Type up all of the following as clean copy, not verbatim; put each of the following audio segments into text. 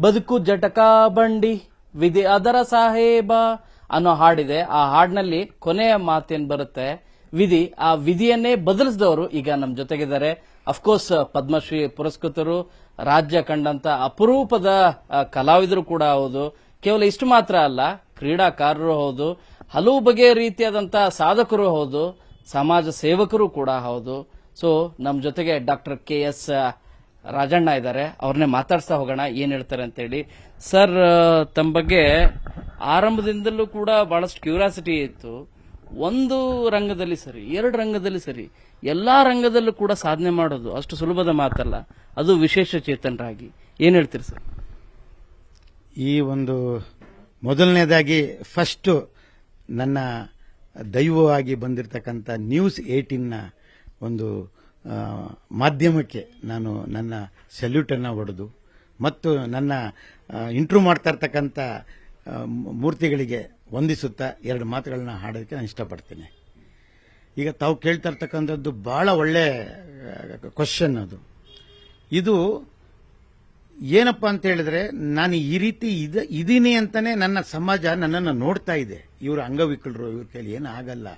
ಬದುಕು ಜಟಕ ಬಂಡಿ ವಿಧಿ ಅದರ ಸಾಹೇಬ ಅನ್ನೋ ಹಾಡಿದೆ. ಆ ಹಾಡಿನಲ್ಲಿ ಕೊನೆಯ ಮಾತೇನ್ ಬರುತ್ತೆ, ವಿಧಿ. ಆ ವಿಧಿಯನ್ನೇ ಬದಲಿಸಿದವರು ಈಗ ನಮ್ಮ ಜೊತೆಗಿದ್ದಾರೆ. ಅಫ್ಕೋರ್ಸ್ ಪದ್ಮಶ್ರೀ ಪುರಸ್ಕೃತರು, ರಾಜ್ಯ ಕಂಡಂತ ಅಪರೂಪದ ಕಲಾವಿದರು ಕೂಡ ಹೌದು. ಕೇವಲ ಇಷ್ಟು ಮಾತ್ರ ಅಲ್ಲ, ಕ್ರೀಡಾಕಾರರು ಹೌದು, ಹಲವು ಬಗೆಯ ರೀತಿಯಾದಂತಹ ಸಾಧಕರು ಹೌದು, ಸಮಾಜ ಸೇವಕರು ಕೂಡ ಹೌದು. ಸೊ ನಮ್ಮ ಜೊತೆಗೆ ಡಾಕ್ಟರ್ KS ರಾಜಣ್ಣ ಇದ್ದಾರೆ. ಅವ್ರನ್ನೇ ಮಾತಾಡ್ಸ್ತಾ ಹೋಗೋಣ, ಏನ್ ಹೇಳ್ತಾರೆ ಅಂತ ಹೇಳಿ. ಸರ್, ತಮ್ಮ ಬಗ್ಗೆ ಆರಂಭದಿಂದಲೂ ಕೂಡ ಬಹಳಷ್ಟು ಕ್ಯೂರಿಯಾಸಿಟಿ ಇತ್ತು. ಒಂದು ರಂಗದಲ್ಲಿ ಸರಿ, ಎರಡು ರಂಗದಲ್ಲಿ ಸರಿ, ಎಲ್ಲಾ ರಂಗದಲ್ಲೂ ಕೂಡ ಸಾಧನೆ ಮಾಡೋದು ಅಷ್ಟು ಸುಲಭದ ಮಾತಲ್ಲ, ಅದು ವಿಶೇಷ ಚೇತನರಾಗಿ. ಏನ್ ಹೇಳ್ತೀರಿ ಸರ್? ಈ ಒಂದು ಮೊದಲನೇದಾಗಿ ಫಸ್ಟ್ ನನ್ನ ದೈವವಾಗಿ ಬಂದಿರತಕ್ಕಂಥ ನ್ಯೂಸ್ 18ನ ಒಂದು ಮಾಧ್ಯಮಕ್ಕೆ ನಾನು ನನ್ನ ಸಲ್ಯೂಟನ್ನು ಹೊಡೆದು ಮತ್ತು ನನ್ನ ಇಂಟರ್ವ್ಯೂ ಮಾಡ್ತಾ ಇರ್ತಕ್ಕಂಥ ಮೂರ್ತಿಗಳಿಗೆ ವಂದಿಸುತ್ತಾ ಎರಡು ಮಾತುಗಳನ್ನ ಹಾಡೋದಕ್ಕೆ ನಾನು ಇಷ್ಟಪಡ್ತೀನಿ. ಈಗ ತಾವು ಕೇಳ್ತಾ ಇರ್ತಕ್ಕಂಥದ್ದು ಬಹಳ ಒಳ್ಳೆ ಕ್ವಶನ್. ಅದು ಇದು ಏನಪ್ಪಾ ಅಂತ ಹೇಳಿದ್ರೆ, ನಾನು ಈ ರೀತಿ ಇದೀನಿ ಅಂತಾನೆ ನನ್ನ ಸಮಾಜ ನನ್ನನ್ನು ನೋಡ್ತಾ ಇದೆ. ಇವರು ಅಂಗವಿಕಲರು, ಇವ್ರ ಕೈಲಿ ಏನು ಆಗಲ್ಲ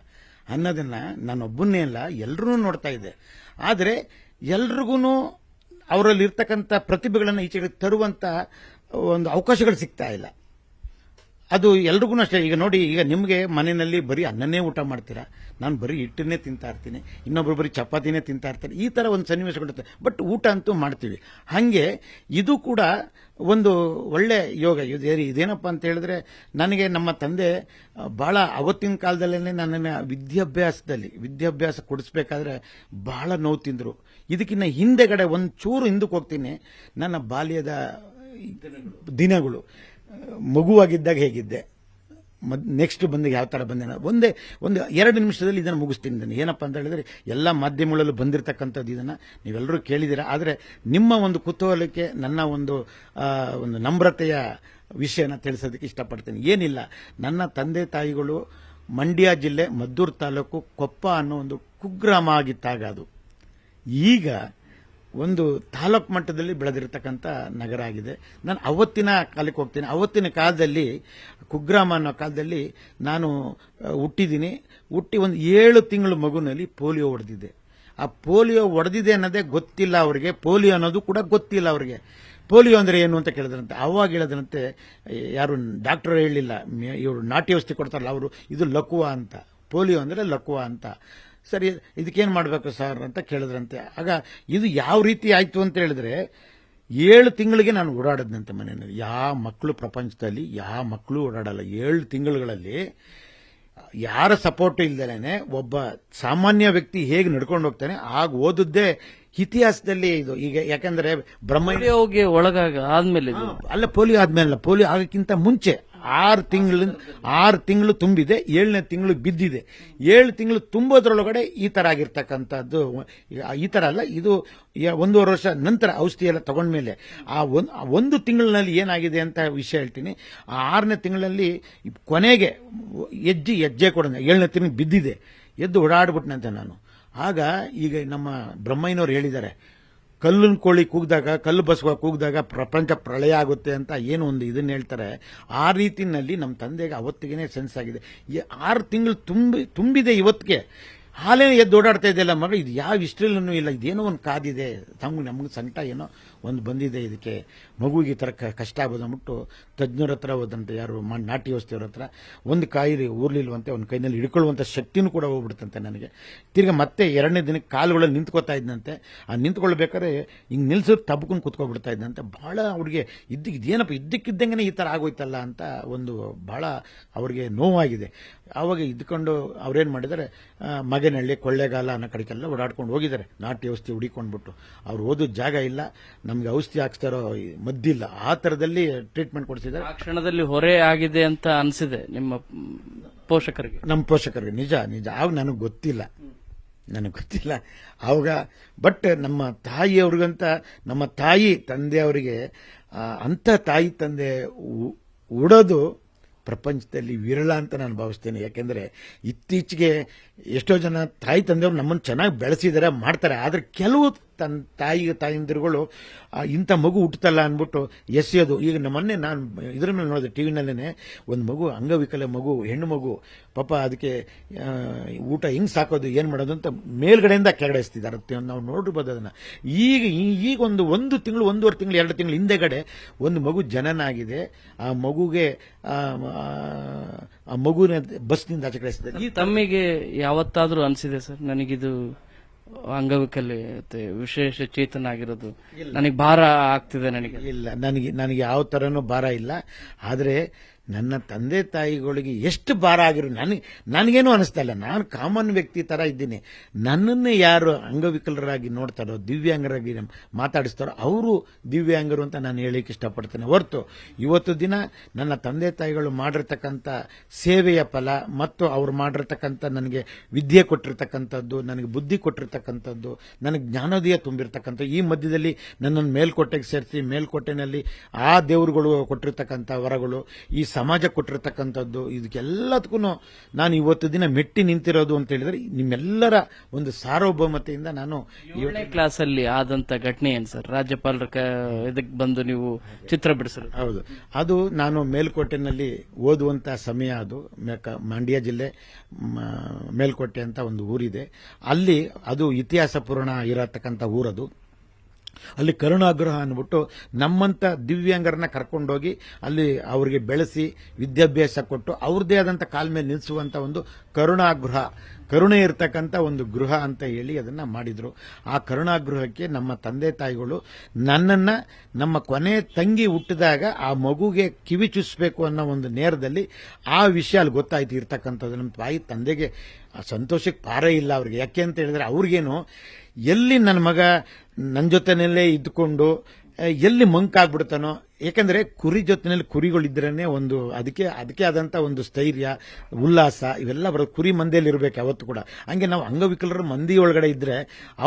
ಅನ್ನೋದನ್ನ ನಾನೊಬ್ಬನ್ನೇ ಅಲ್ಲ, ಎಲ್ಲರೂ ನೋಡ್ತಾ ಇದೆ. ಆದರೆ ಎಲ್ರಿಗೂ ಅವರಲ್ಲಿ ಇರ್ತಕ್ಕಂಥ ಪ್ರತಿಭೆಗಳನ್ನು ಈಚೆಗೆ ತರುವಂತ ಒಂದು ಅವಕಾಶಗಳು ಸಿಗ್ತಾ ಇಲ್ಲ. ಅದು ಎಲ್ರಿಗೂ ಅಷ್ಟೇ. ಈಗ ನೋಡಿ, ಈಗ ನಿಮಗೆ ಮನೆಯಲ್ಲಿ ಬರೀ ಅನ್ನನೇ ಊಟ ಮಾಡ್ತೀರಾ, ನಾನು ಬರೀ ಹಿಟ್ಟನ್ನೇ ತಿಂತಾ ಇರ್ತೀನಿ, ಇನ್ನೊಬ್ರು ಬರೀ ಚಪಾತಿನೇ ತಿಂತಾ ಇರ್ತಾರೆ. ಈ ತರ ಒಂದು ಸನ್ನಿವೇಶಗಳಿರುತ್ತೆ. ಬಟ್ ಊಟ ಅಂತೂ ಮಾಡ್ತೀವಿ. ಹಾಗೆ ಇದು ಕೂಡ ಒಂದು ಒಳ್ಳೆ ಯೋಗ. ಇದೇನಪ್ಪ ಅಂತ ಹೇಳಿದ್ರೆ, ನನಗೆ ನಮ್ಮ ತಂದೆ ಬಹಳ ಅವತ್ತಿನ ಕಾಲದಲ್ಲೇ ನನ್ನನ್ನು ವಿದ್ಯಾಭ್ಯಾಸ ಕೊಡಿಸ್ಬೇಕಾದ್ರೆ ಬಹಳ ನೋವು ತಿಂದ್ರು. ಇದಕ್ಕಿಂತ ಹಿಂದೆಗಡೆ ಒಂಚೂರು ಹಿಂದಕ್ಕೆ ಹೋಗ್ತೀನಿ. ನನ್ನ ಬಾಲ್ಯದ ದಿನಗಳು, ಮಗುವಾಗಿದ್ದಾಗ ಹೇಗಿದ್ದೆ, ನೆಕ್ಸ್ಟ್ ಬಂದಾಗ ಯಾವ ತರ ಬಂದೆ, ಒಂದು 2 ನಿಮಿಷದಲ್ಲಿ ಇದನ್ನು ಮುಗಿಸ್ತೀನಿ. ನಾನು ಏನಪ್ಪಾ ಅಂತ ಹೇಳಿದ್ರೆ, ಎಲ್ಲ ಮಾಧ್ಯಮಗಳಲ್ಲೂ ಬಂದಿರತಕ್ಕಂಥದ್ದು ಇದನ್ನ ನೀವೆಲ್ಲರೂ ಕೇಳಿದ್ದೀರಾ. ಆದರೆ ನಿಮ್ಮ ಒಂದು ಕುತೂಹಲಕ್ಕೆ ನನ್ನ ಒಂದು ನಮ್ರತೆಯ ವಿಷಯನ ತಿಳಿಸೋದಕ್ಕೆ ಇಷ್ಟಪಡ್ತೀನಿ. ಏನಿಲ್ಲ, ನನ್ನ ತಂದೆ ತಾಯಿಗಳು ಮಂಡ್ಯ ಜಿಲ್ಲೆ ಮದ್ದೂರು ತಾಲೂಕು ಕೊಪ್ಪ ಅನ್ನೋ ಒಂದು ಕುಗ್ರಾಮ ಆಗಿತ್ತಾಗ ಅದು ಈಗ ಒಂದು ತಾಲೂಕು ಮಟ್ಟದಲ್ಲಿ ಬೆಳೆದಿರತಕ್ಕಂಥ ನಗರ ಆಗಿದೆ. ನಾನು ಅವತ್ತಿನ ಕಾಲಕ್ಕೆ ಹೋಗ್ತೀನಿ. ಅವತ್ತಿನ ಕಾಲದಲ್ಲಿ ಕುಗ್ರಾಮ ಅನ್ನೋ ಕಾಲದಲ್ಲಿ ನಾನು ಹುಟ್ಟಿದ್ದೀನಿ. ಹುಟ್ಟಿ ಒಂದು 7 ತಿಂಗಳು ಮಗುನಲ್ಲಿ ಪೋಲಿಯೋ ಹೊಡೆದಿದೆ. ಆ ಪೋಲಿಯೋ ಹೊಡೆದಿದೆ ಅನ್ನೋದೇ ಗೊತ್ತಿಲ್ಲ ಅವರಿಗೆ, ಪೋಲಿಯೋ ಅನ್ನೋದು ಕೂಡ ಗೊತ್ತಿಲ್ಲ ಅವರಿಗೆ. ಪೋಲಿಯೋ ಅಂದ್ರೆ ಏನು ಅಂತ ಕೇಳಿದ್ರಂತೆ. ಅವಾಗ ಹೇಳಿದ್ರಂತೆ, ಯಾರು ಡಾಕ್ಟರ್ ಹೇಳಲಿಲ್ಲ, ಇವರು ನಾಟಿ ಔಷಧಿ ಕೊಡ್ತಾರಲ್ಲ ಅವರು, ಇದು ಲಕುವ ಅಂತ, ಪೋಲಿಯೋ ಅಂದ್ರೆ ಲಕುವ ಅಂತ. ಸರಿ, ಇದಕ್ಕೇನು ಮಾಡಬೇಕು ಸರ್ ಅಂತ ಕೇಳಿದ್ರಂತೆ. ಆಗ ಇದು ಯಾವ ರೀತಿ ಆಯ್ತು ಅಂತ ಹೇಳಿದ್ರೆ, 7 ತಿಂಗಳಿಗೆ ನಾನು ಓಡಾಡದ್ನಂತೆ ಮನೆಯಲ್ಲಿ. ಯಾವ ಮಕ್ಕಳು ಪ್ರಪಂಚದಲ್ಲಿ ಯಾವ ಮಕ್ಕಳು ಓಡಾಡಲ್ಲ. 7 ತಿಂಗಳುಗಳಲ್ಲಿ ಯಾರ ಸಪೋರ್ಟ್ ಇಲ್ದೇನೆ ಒಬ್ಬ ಸಾಮಾನ್ಯ ವ್ಯಕ್ತಿ ಹೇಗೆ ನಡ್ಕೊಂಡು ಹೋಗ್ತಾನೆ ಆಗ ಓದಿದ್ದೇ ಇತಿಹಾಸದಲ್ಲಿ ಇದು. ಈಗ ಯಾಕಂದ್ರೆ ಬ್ರಹ್ಮಯೋಗಿ ಒಳಗಾಗ ಆದ್ಮೇಲೆ ಅಲ್ಲ, ಪೋಲಿಯೋ ಆದ್ಮೇಲೆ, ಪೋಲಿಯೋ ಆಗಕ್ಕಿಂತ ಮುಂಚೆ 6 ತಿಂಗಳು ತುಂಬಿದೆ, 7ನೇ ತಿಂಗಳು ಬಿದ್ದಿದೆ. 7 ತಿಂಗಳು ತುಂಬೋದ್ರೊಳಗಡೆ ಈ ತರ ಆಗಿರ್ತಕ್ಕಂಥದ್ದು. ಈ ತರ ಅಲ್ಲ, ಇದು 1.5 ವರ್ಷ ನಂತರ ಔಷಧಿ ಎಲ್ಲ ತಗೊಂಡ್ಮೇಲೆ ಆ ಒಂದು ತಿಂಗಳಿನಲ್ಲಿ ಏನಾಗಿದೆ ಅಂತ ವಿಷಯ ಹೇಳ್ತೀನಿ. ಆ 6ನೇ ತಿಂಗಳಲ್ಲಿ ಕೊನೆಗೆ ಹೆಜ್ಜೆ ಕೊಡ 7ನೇ ತಿಂಗಳು ಬಿದ್ದಿದೆ, ಎದ್ದು ಓಡಾಡ್ಬಿಟ್ನಂತೆ ನಾನು. ಆಗ ಈಗ ನಮ್ಮ ಬ್ರಹ್ಮಯ್ಯನವ್ರು ಹೇಳಿದ್ದಾರೆ, ಕಲ್ಲು ಕೋಳಿ ಕೂಗಿದಾಗ, ಕಲ್ಲು ಬಸವ ಕೂಗಿದಾಗ ಪ್ರಪಂಚ ಪ್ರಳಯ ಆಗುತ್ತೆ ಅಂತ ಏನು ಒಂದು ಇದನ್ನ ಹೇಳ್ತಾರೆ. ಆ ರೀತಿನಲ್ಲಿ ನಮ್ಮ ತಂದೆಗೆ ಅವತ್ತಿಗೆ ಸೆನ್ಸ್ ಆಗಿದೆ. 6 ತಿಂಗಳು ತುಂಬಿದೆ ಇವತ್ತಿಗೆ, ಹಾಲೇ ಎದ್ದು ಓಡಾಡ್ತಾ ಇದೆಯಲ್ಲ ಮಗ, ಇದು ಯಾವ ಹಿಸ್ಟ್ರಿಲೂ ಇಲ್ಲ, ಇದೇನೋ ಒಂದು ಕಾದಿದೆ, ನಮ್ಗೆ ಸಂಕಟ ಏನೋ ಒಂದು ಬಂದಿದೆ, ಇದಕ್ಕೆ ಮಗುವಿಗೆ ಈ ಥರ ಕಷ್ಟ ಆಗೋದು ಅಂದ್ಬಿಟ್ಟು ತಜ್ಞರ ಹತ್ರ ಹೋದಂತೆ, ಯಾರು ನಾಟಿ ಔಷಧಿಯವ್ರ ಹತ್ರ. ಒಂದು ಕಾಯಿ ಊರ್ಲಿಲ್ವಂತೆ, ಒಂದು ಕೈನಲ್ಲಿ ಹಿಡ್ಕೊಳ್ಳುವಂಥ ಶಕ್ತಿನೂ ಕೂಡ ಹೋಗ್ಬಿಡುತ್ತಂತೆ ನನಗೆ. ತಿರ್ಗಿ ಮತ್ತೆ 2ನೇ ದಿನಕ್ಕೆ ಕಾಲುಗಳಲ್ಲಿ ನಿಂತ್ಕೋತಾ ಇದ್ದಂತೆ. ಆ ನಿಂತ್ಕೊಳ್ಬೇಕಾದ್ರೆ ಹಿಂಗೆ ನಿಲ್ಸೋದು ತಬ್ಕೊಂಡು ಕುತ್ಕೊಬಿಡ್ತಾ ಇದ್ದಂತೆ. ಬಹಳ ಅವ್ರಿಗೆ ಇದೇನಪ್ಪ ಇದ್ದಕ್ಕಿದ್ದಂಗೆ ಈ ಥರ ಆಗೋಯ್ತಲ್ಲ ಅಂತ ಒಂದು ಬಹಳ ಅವ್ರಿಗೆ ನೋವಾಗಿದೆ. ಆವಾಗ ಇದ್ಕೊಂಡು ಅವ್ರೇನು ಮಾಡಿದ್ದಾರೆ, ಮಗನಹಳ್ಳಿ ಕೊಳ್ಳೇಗಾಲ ಅನ್ನೋ ಕಡೆಗೆಲ್ಲ ಓಡಾಡ್ಕೊಂಡು ಹೋಗಿದ್ದಾರೆ, ನಾಟಿ ಔಷಧಿ ಹುಡಿಕೊಂಡ್ಬಿಟ್ಟು. ಅವ್ರು ಓದೋದು ಜಾಗ ಇಲ್ಲ, ನಮ್ಗೆ ಔಷಧಿ ಹಾಕ್ಸ್ತಾರೋ ಮದ್ದಿಲ್ಲ, ಆ ತರದಲ್ಲಿ ಟ್ರೀಟ್ಮೆಂಟ್ ಕೊಡಿಸಿದ್ದಾರೆ. ಆ ಕ್ಷಣದಲ್ಲಿ ಹೊರೆ ಆಗಿದೆ ಅಂತ ಅನ್ಸಿದೆ ನಿಮ್ಮ ಪೋಷಕರಿಗೆ? ನಮ್ಮ ಪೋಷಕರಿಗೆ ನಿಜ ಆಗ ನನಗೆ ಗೊತ್ತಿಲ್ಲ ಆವಾಗ. ಬಟ್ ನಮ್ಮ ತಾಯಿಯವ್ರಿಗಂತ, ನಮ್ಮ ತಾಯಿ ತಂದೆಯವರಿಗೆ ಅಂತ ತಾಯಿ ತಂದೆ ಉಡೋದು ಪ್ರಪಂಚದಲ್ಲಿ ವಿರಳ ಅಂತ ನಾನು ಭಾವಿಸ್ತೇನೆ. ಯಾಕೆಂದ್ರೆ ಇತ್ತೀಚೆಗೆ ಎಷ್ಟೋ ಜನ ತಾಯಿ ತಂದೆಯವರು ನಮ್ಮನ್ನು ಚೆನ್ನಾಗಿ ಬೆಳೆಸಿದ್ದಾರೆ, ಮಾಡ್ತಾರೆ. ಆದರೆ ಕೆಲವು ತಾಯಂದಿರುಗಳು ಇಂಥ ಮಗು ಹುಟ್ಟುತ್ತಲ್ಲ ಅಂದ್ಬಿಟ್ಟು ಎಸೆಯೋದು. ಈಗ ಮೊನ್ನೆ ನಾನು ಇದ್ರ ಮೇಲೆ ನೋಡಿದೆ ಟಿವಿನಲ್ಲೇನೆ, ಒಂದು ಮಗು ಅಂಗವಿಕಲ ಮಗು, ಹೆಣ್ಣು ಮಗು, ಪಾಪ ಅದಕ್ಕೆ ಊಟ ಹೆಂಗ್ ಸಾಕೋದು ಏನ್ ಮಾಡೋದು ಅಂತ ಮೇಲ್ಗಡೆಯಿಂದ ಕೆಳಗಡೆ ಎಸ್ತಿದ್ದಾರೆ. ನಾವು ನೋಡಿರ್ಬೋದು ಅದನ್ನ. ಈಗ ಒಂದು ತಿಂಗಳು, 1.5 ತಿಂಗಳು, 2 ತಿಂಗಳು ಹಿಂದೆಗಡೆ ಒಂದು ಮಗು ಜನನ ಆಗಿದೆ. ಆ ಮಗುಗೆ ಆ ಮಗುವಿನ ಬಸ್ನಿಂದ ಆಚೆ ಕಳಿಸಿದ್ದಾರೆ. ಈ ತಮ್ಮಿಗೆ ಯಾವತ್ತಾದ್ರೂ ಅನ್ಸಿದೆ ಸರ್, ನನಗಿದು ಅಂಗವಿಕಲತೆ ವಿಶೇಷ ಚೇತನ ಆಗಿರೋದು ನನಗೆ ಭಾರ ಆಗ್ತಿದೆ? ಇಲ್ಲ, ನನಗೆ ಯಾವ ತರನೂ ಭಾರ ಇಲ್ಲ. ಆದ್ರೆ ನನ್ನ ತಂದೆ ತಾಯಿಗಳಿಗೆ ಎಷ್ಟು ಭಾರ ಆಗಿರೋ ನನಗೇನು ಅನಿಸ್ತಾ ಇಲ್ಲ. ನಾನು ಕಾಮನ್ ವ್ಯಕ್ತಿ ತರ ಇದ್ದೀನಿ. ನನ್ನನ್ನೇ ಯಾರು ಅಂಗವಿಕಲರಾಗಿ ನೋಡ್ತಾರೋ, ದಿವ್ಯಾಂಗರಾಗಿ ಮಾತಾಡಿಸ್ತಾರೋ ಅವರು ದಿವ್ಯಾಂಗರು ಅಂತ ನಾನು ಹೇಳಿಕ್ಕೆ ಇಷ್ಟಪಡ್ತೇನೆ. ಹೊರತು ಇವತ್ತು ದಿನ ನನ್ನ ತಂದೆ ತಾಯಿಗಳು ಮಾಡಿರ್ತಕ್ಕಂಥ ಸೇವೆಯ ಫಲ ಮತ್ತು ಅವ್ರು ಮಾಡಿರ್ತಕ್ಕಂಥ ನನಗೆ ವಿದ್ಯೆ ಕೊಟ್ಟಿರ್ತಕ್ಕಂಥದ್ದು, ನನಗೆ ಬುದ್ಧಿ ಕೊಟ್ಟಿರ್ತಕ್ಕಂಥದ್ದು, ನನಗೆ ಜ್ಞಾನೋದಯ ತುಂಬಿರ್ತಕ್ಕಂಥ, ಈ ಮಧ್ಯದಲ್ಲಿ ನನ್ನನ್ನು ಮೇಲ್ಕೋಟೆಗೆ ಸೇರಿಸಿ ಮೇಲ್ಕೋಟೆನಲ್ಲಿ ಆ ದೇವರುಗಳು ಕೊಟ್ಟಿರ್ತಕ್ಕಂಥ ವರಗಳು, ಈ ಸಮಾಜ ಕೊಟ್ಟಿರ್ತಕ್ಕಂಥದ್ದು, ಇದಕ್ಕೆಲ್ಲದಕ್ಕೂ ನಾನು ಇವತ್ತು ದಿನ ಮೆಟ್ಟಿ ನಿಂತಿರೋದು ಅಂತ ಹೇಳಿದ್ರೆ ನಿಮ್ಮೆಲ್ಲರ ಒಂದು ಸಾರ್ವಭೌಮತೆಯಿಂದ. ನಾನು 7ನೇ ಕ್ಲಾಸ್ ಅಲ್ಲಿ ಆದಂತ ಘಟನೆ ಏನ್ ಸರ್? ರಾಜ್ಯಪಾಲರ ಇದಕ್ಕೆ ಬಂದು ನೀವು ಚಿತ್ರ ಬಿಡಿಸಲು? ಹೌದು, ಅದು ನಾನು ಮೇಲ್ಕೋಟೆನಲ್ಲಿ ಓದುವಂತ ಸಮಯ. ಅದು ಮಂಡ್ಯ ಜಿಲ್ಲೆ ಮೇಲ್ಕೋಟೆ ಅಂತ ಒಂದು ಊರಿದೆ. ಅಲ್ಲಿ ಅದು ಇತಿಹಾಸ ಪೂರ್ಣ ಇರತಕ್ಕಂಥ ಊರದು. ಅಲ್ಲಿ ಕರುಣಾಗೃಹ ಅಂದ್ಬಿಟ್ಟು ನಮ್ಮಂತ ದಿವ್ಯಾಂಗರನ್ನ ಕರ್ಕೊಂಡೋಗಿ ಅಲ್ಲಿ ಅವರಿಗೆ ಬೆಳೆಸಿ ವಿದ್ಯಾಭ್ಯಾಸ ಕೊಟ್ಟು ಅವ್ರದೇ ಆದಂತ ಕಾಲ ಮೇಲೆ ನಿಲ್ಲಿಸುವಂತ ಒಂದು ಕರುಣಾಗೃಹ, ಕರುಣೆ ಇರತಕ್ಕಂಥ ಒಂದು ಗೃಹ ಅಂತ ಹೇಳಿ ಅದನ್ನ ಮಾಡಿದ್ರು. ಆ ಕರುಣಾಗೃಹಕ್ಕೆ ನಮ್ಮ ತಂದೆ ತಾಯಿಗಳು ನನ್ನನ್ನ ನಮ್ಮ ಕೊನೆ ತಂಗಿ ಹುಟ್ಟಿದಾಗ ಆ ಮಗುಗೆ ಕಿವಿ ಚುಸ್ಬೇಕು ಅನ್ನೋ ಒಂದು ನೇರದಲ್ಲಿ ಆ ವಿಷಯ ಅಲ್ಲಿ ಗೊತ್ತಾಯ್ತು ಇರ್ತಕ್ಕಂಥದ್ದು. ನಮ್ಮ ತಾಯಿ ತಂದೆಗೆ ಸಂತೋಷಕ್ಕೆ ಪಾರ ಇಲ್ಲ ಅವ್ರಿಗೆ. ಯಾಕೆ ಅಂತ ಹೇಳಿದ್ರೆ ಅವ್ರಿಗೇನು ಎಲ್ಲಿ ನನ್ನ ಮಗ ನನ್ನ ಜೊತೆನಲ್ಲೇ ಇದ್ಕೊಂಡು ಎಲ್ಲಿ ಮಂಕಾಗ್ಬಿಡ್ತಾನೋ. ಯಾಕಂದ್ರೆ ಕುರಿ ಜೊತೆನಲ್ಲಿ ಕುರಿಗಳಿದ್ರೇನೆ ಒಂದು ಅದಕ್ಕೆ ಆದಂತ ಒಂದು ಸ್ಥೈರ್ಯ, ಉಲ್ಲಾಸ ಇವೆಲ್ಲ ಬರೋದು. ಕುರಿ ಮಂದಿಯಲ್ಲಿ ಇರಬೇಕು ಯಾವತ್ತು ಕೂಡ. ಹಂಗೆ ನಾವು ಅಂಗವಿಕಲರ ಮಂದಿ ಒಳಗಡೆ ಇದ್ರೆ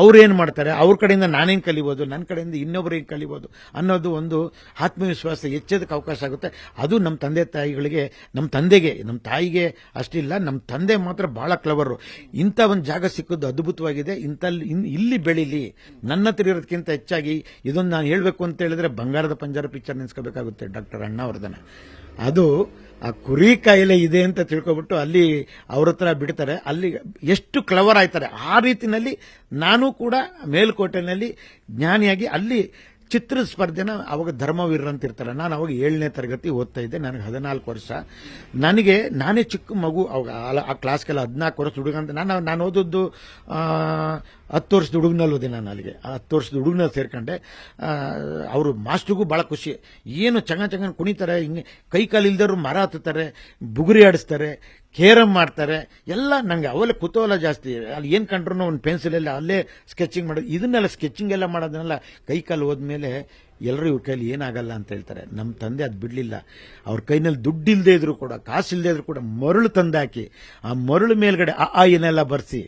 ಅವ್ರೇನ್ ಮಾಡ್ತಾರೆ, ಅವ್ರ ಕಡೆಯಿಂದ ನಾನೇನ್ ಕಲಿಬಹುದು, ನನ್ನ ಕಡೆಯಿಂದ ಇನ್ನೊಬ್ಬರಿಗೆ ಕಲಿಬಹುದು ಅನ್ನೋದು ಒಂದು ಆತ್ಮವಿಶ್ವಾಸ ಹೆಚ್ಚೋದಕ್ಕೆ ಅವಕಾಶ ಆಗುತ್ತೆ. ಅದು ನಮ್ಮ ತಂದೆ ತಾಯಿಗಳಿಗೆ, ನಮ್ಮ ತಂದೆಗೆ, ನಮ್ಮ ತಾಯಿಗೆ ಅಷ್ಟಿಲ್ಲ, ನಮ್ಮ ತಂದೆ ಮಾತ್ರ ಬಹಳ ಕ್ಲವರು. ಇಂಥ ಒಂದು ಜಾಗ ಸಿಕ್ಕೋದು ಅದ್ಭುತವಾಗಿದೆ. ಇಲ್ಲಿ ಬೆಳೀಲಿ, ನನ್ನ ಹತ್ರ ಇರೋದಕ್ಕಿಂತ ಹೆಚ್ಚಾಗಿ ಇದೊಂದು ನಾನು ಹೇಳ್ಬೇಕು ಅಂತ ಹೇಳಿದ್ರೆ ಬಂಗಾರದ ಪಂಜರ ಪಿಕ್ಚರ್ ನೆನೆಸ್ಕೋಬೇಕಾಗುತ್ತೆ. ಡಾಕ್ಟರ್ ಅಣ್ಣಾವರ್ಧನ ಅದು ಆ ಕುರಿ ಕಾಯಿಲೆ ಇದೆ ಅಂತ ತಿಳ್ಕೊಬಿಟ್ಟು ಅಲ್ಲಿ ಅವ್ರ ಹತ್ರ ಬಿಡ್ತಾರೆ. ಅಲ್ಲಿ ಎಷ್ಟು ಕ್ಲವರ್ ಆಯ್ತಾರೆ. ಆ ರೀತಿನಲ್ಲಿ ನಾನು ಕೂಡ ಮೇಲ್ಕೋಟೆನಲ್ಲಿ ಜ್ಞಾನಿಯಾಗಿ ಅಲ್ಲಿ ಚಿತ್ರ ಸ್ಪರ್ಧೆನ ಅವಾಗ ಧರ್ಮವೀರ ಅಂತ ಇರ್ತಾರೆ. ನಾನು ಅವಾಗ 7ನೇ ತರಗತಿ ಓದ್ತಾ ಇದ್ದೆ. ನನಗೆ 14 ವರ್ಷ. ನಾನೇ ಚಿಕ್ಕ ಮಗು ಅವಾಗ. ಆ ಕ್ಲಾಸ್ಗೆಲ್ಲ 14 ವರ್ಷ ಹುಡುಗ ಅಂತ ನಾನು ಓದದ್ದು 10 ವರ್ಷದ ಹುಡುಗನಲ್ಲಿ ಓದಿ. ನಾನು ಅಲ್ಲಿಗೆ 10 ವರ್ಷದ ಹುಡುಗನಲ್ಲಿ ಸೇರ್ಕೊಂಡೆ. ಅವರು ಮಾಸ್ಟ್ರಿಗೂ ಬಹಳ ಖುಷಿ. ಏನು ಚಂಗ ಕುಣಿತಾರೆ, ಹಿಂಗೆ ಕೈ ಕಾಲು ಇಲ್ದವ್ರು ಮರ ಹತ್ತುತ್ತಾರೆ, ಬುಗುರಿ ಆಡಿಸ್ತಾರೆ, ಕೇರಂ ಮಾಡ್ತಾರೆ ಎಲ್ಲ. ನಂಗೆ ಅವೆಲ್ಲ ಕುತೂಹಲ ಜಾಸ್ತಿ. ಅಲ್ಲಿ ಏನ್ ಕಂಡ್ರು ಒಂದು ಪೆನ್ಸಿಲ್ ಎಲ್ಲ ಅಲ್ಲೇ ಸ್ಕೆಚಿಂಗ್ ಮಾಡೋದು. ಇದನ್ನೆಲ್ಲ ಸ್ಕೆಚಿಂಗ್ ಎಲ್ಲ ಮಾಡೋದನ್ನೆಲ್ಲ ಕೈ ಕಾಲು ಹೋದ್ಮೇಲೆ ಎಲ್ಲರೂ ಇವ್ರ ಕೈಲಿ ಏನಾಗಲ್ಲ ಅಂತ ಹೇಳ್ತಾರೆ. ನಮ್ಮ ತಂದೆ ಅದು ಬಿಡ್ಲಿಲ್ಲ. ಅವ್ರ ಕೈನಲ್ಲಿ ದುಡ್ಡು ಇಲ್ಲದೆ ಇದ್ರು ಕೂಡ, ಕಾಸು ಇಲ್ಲದೆ ಇದ್ರು ಕೂಡ ಮರಳು ತಂದಾಕಿ ಆ ಮರಳು ಮೇಲ್ಗಡೆ ಆ ಏನೆಲ್ಲ ಬರ್ಸಿ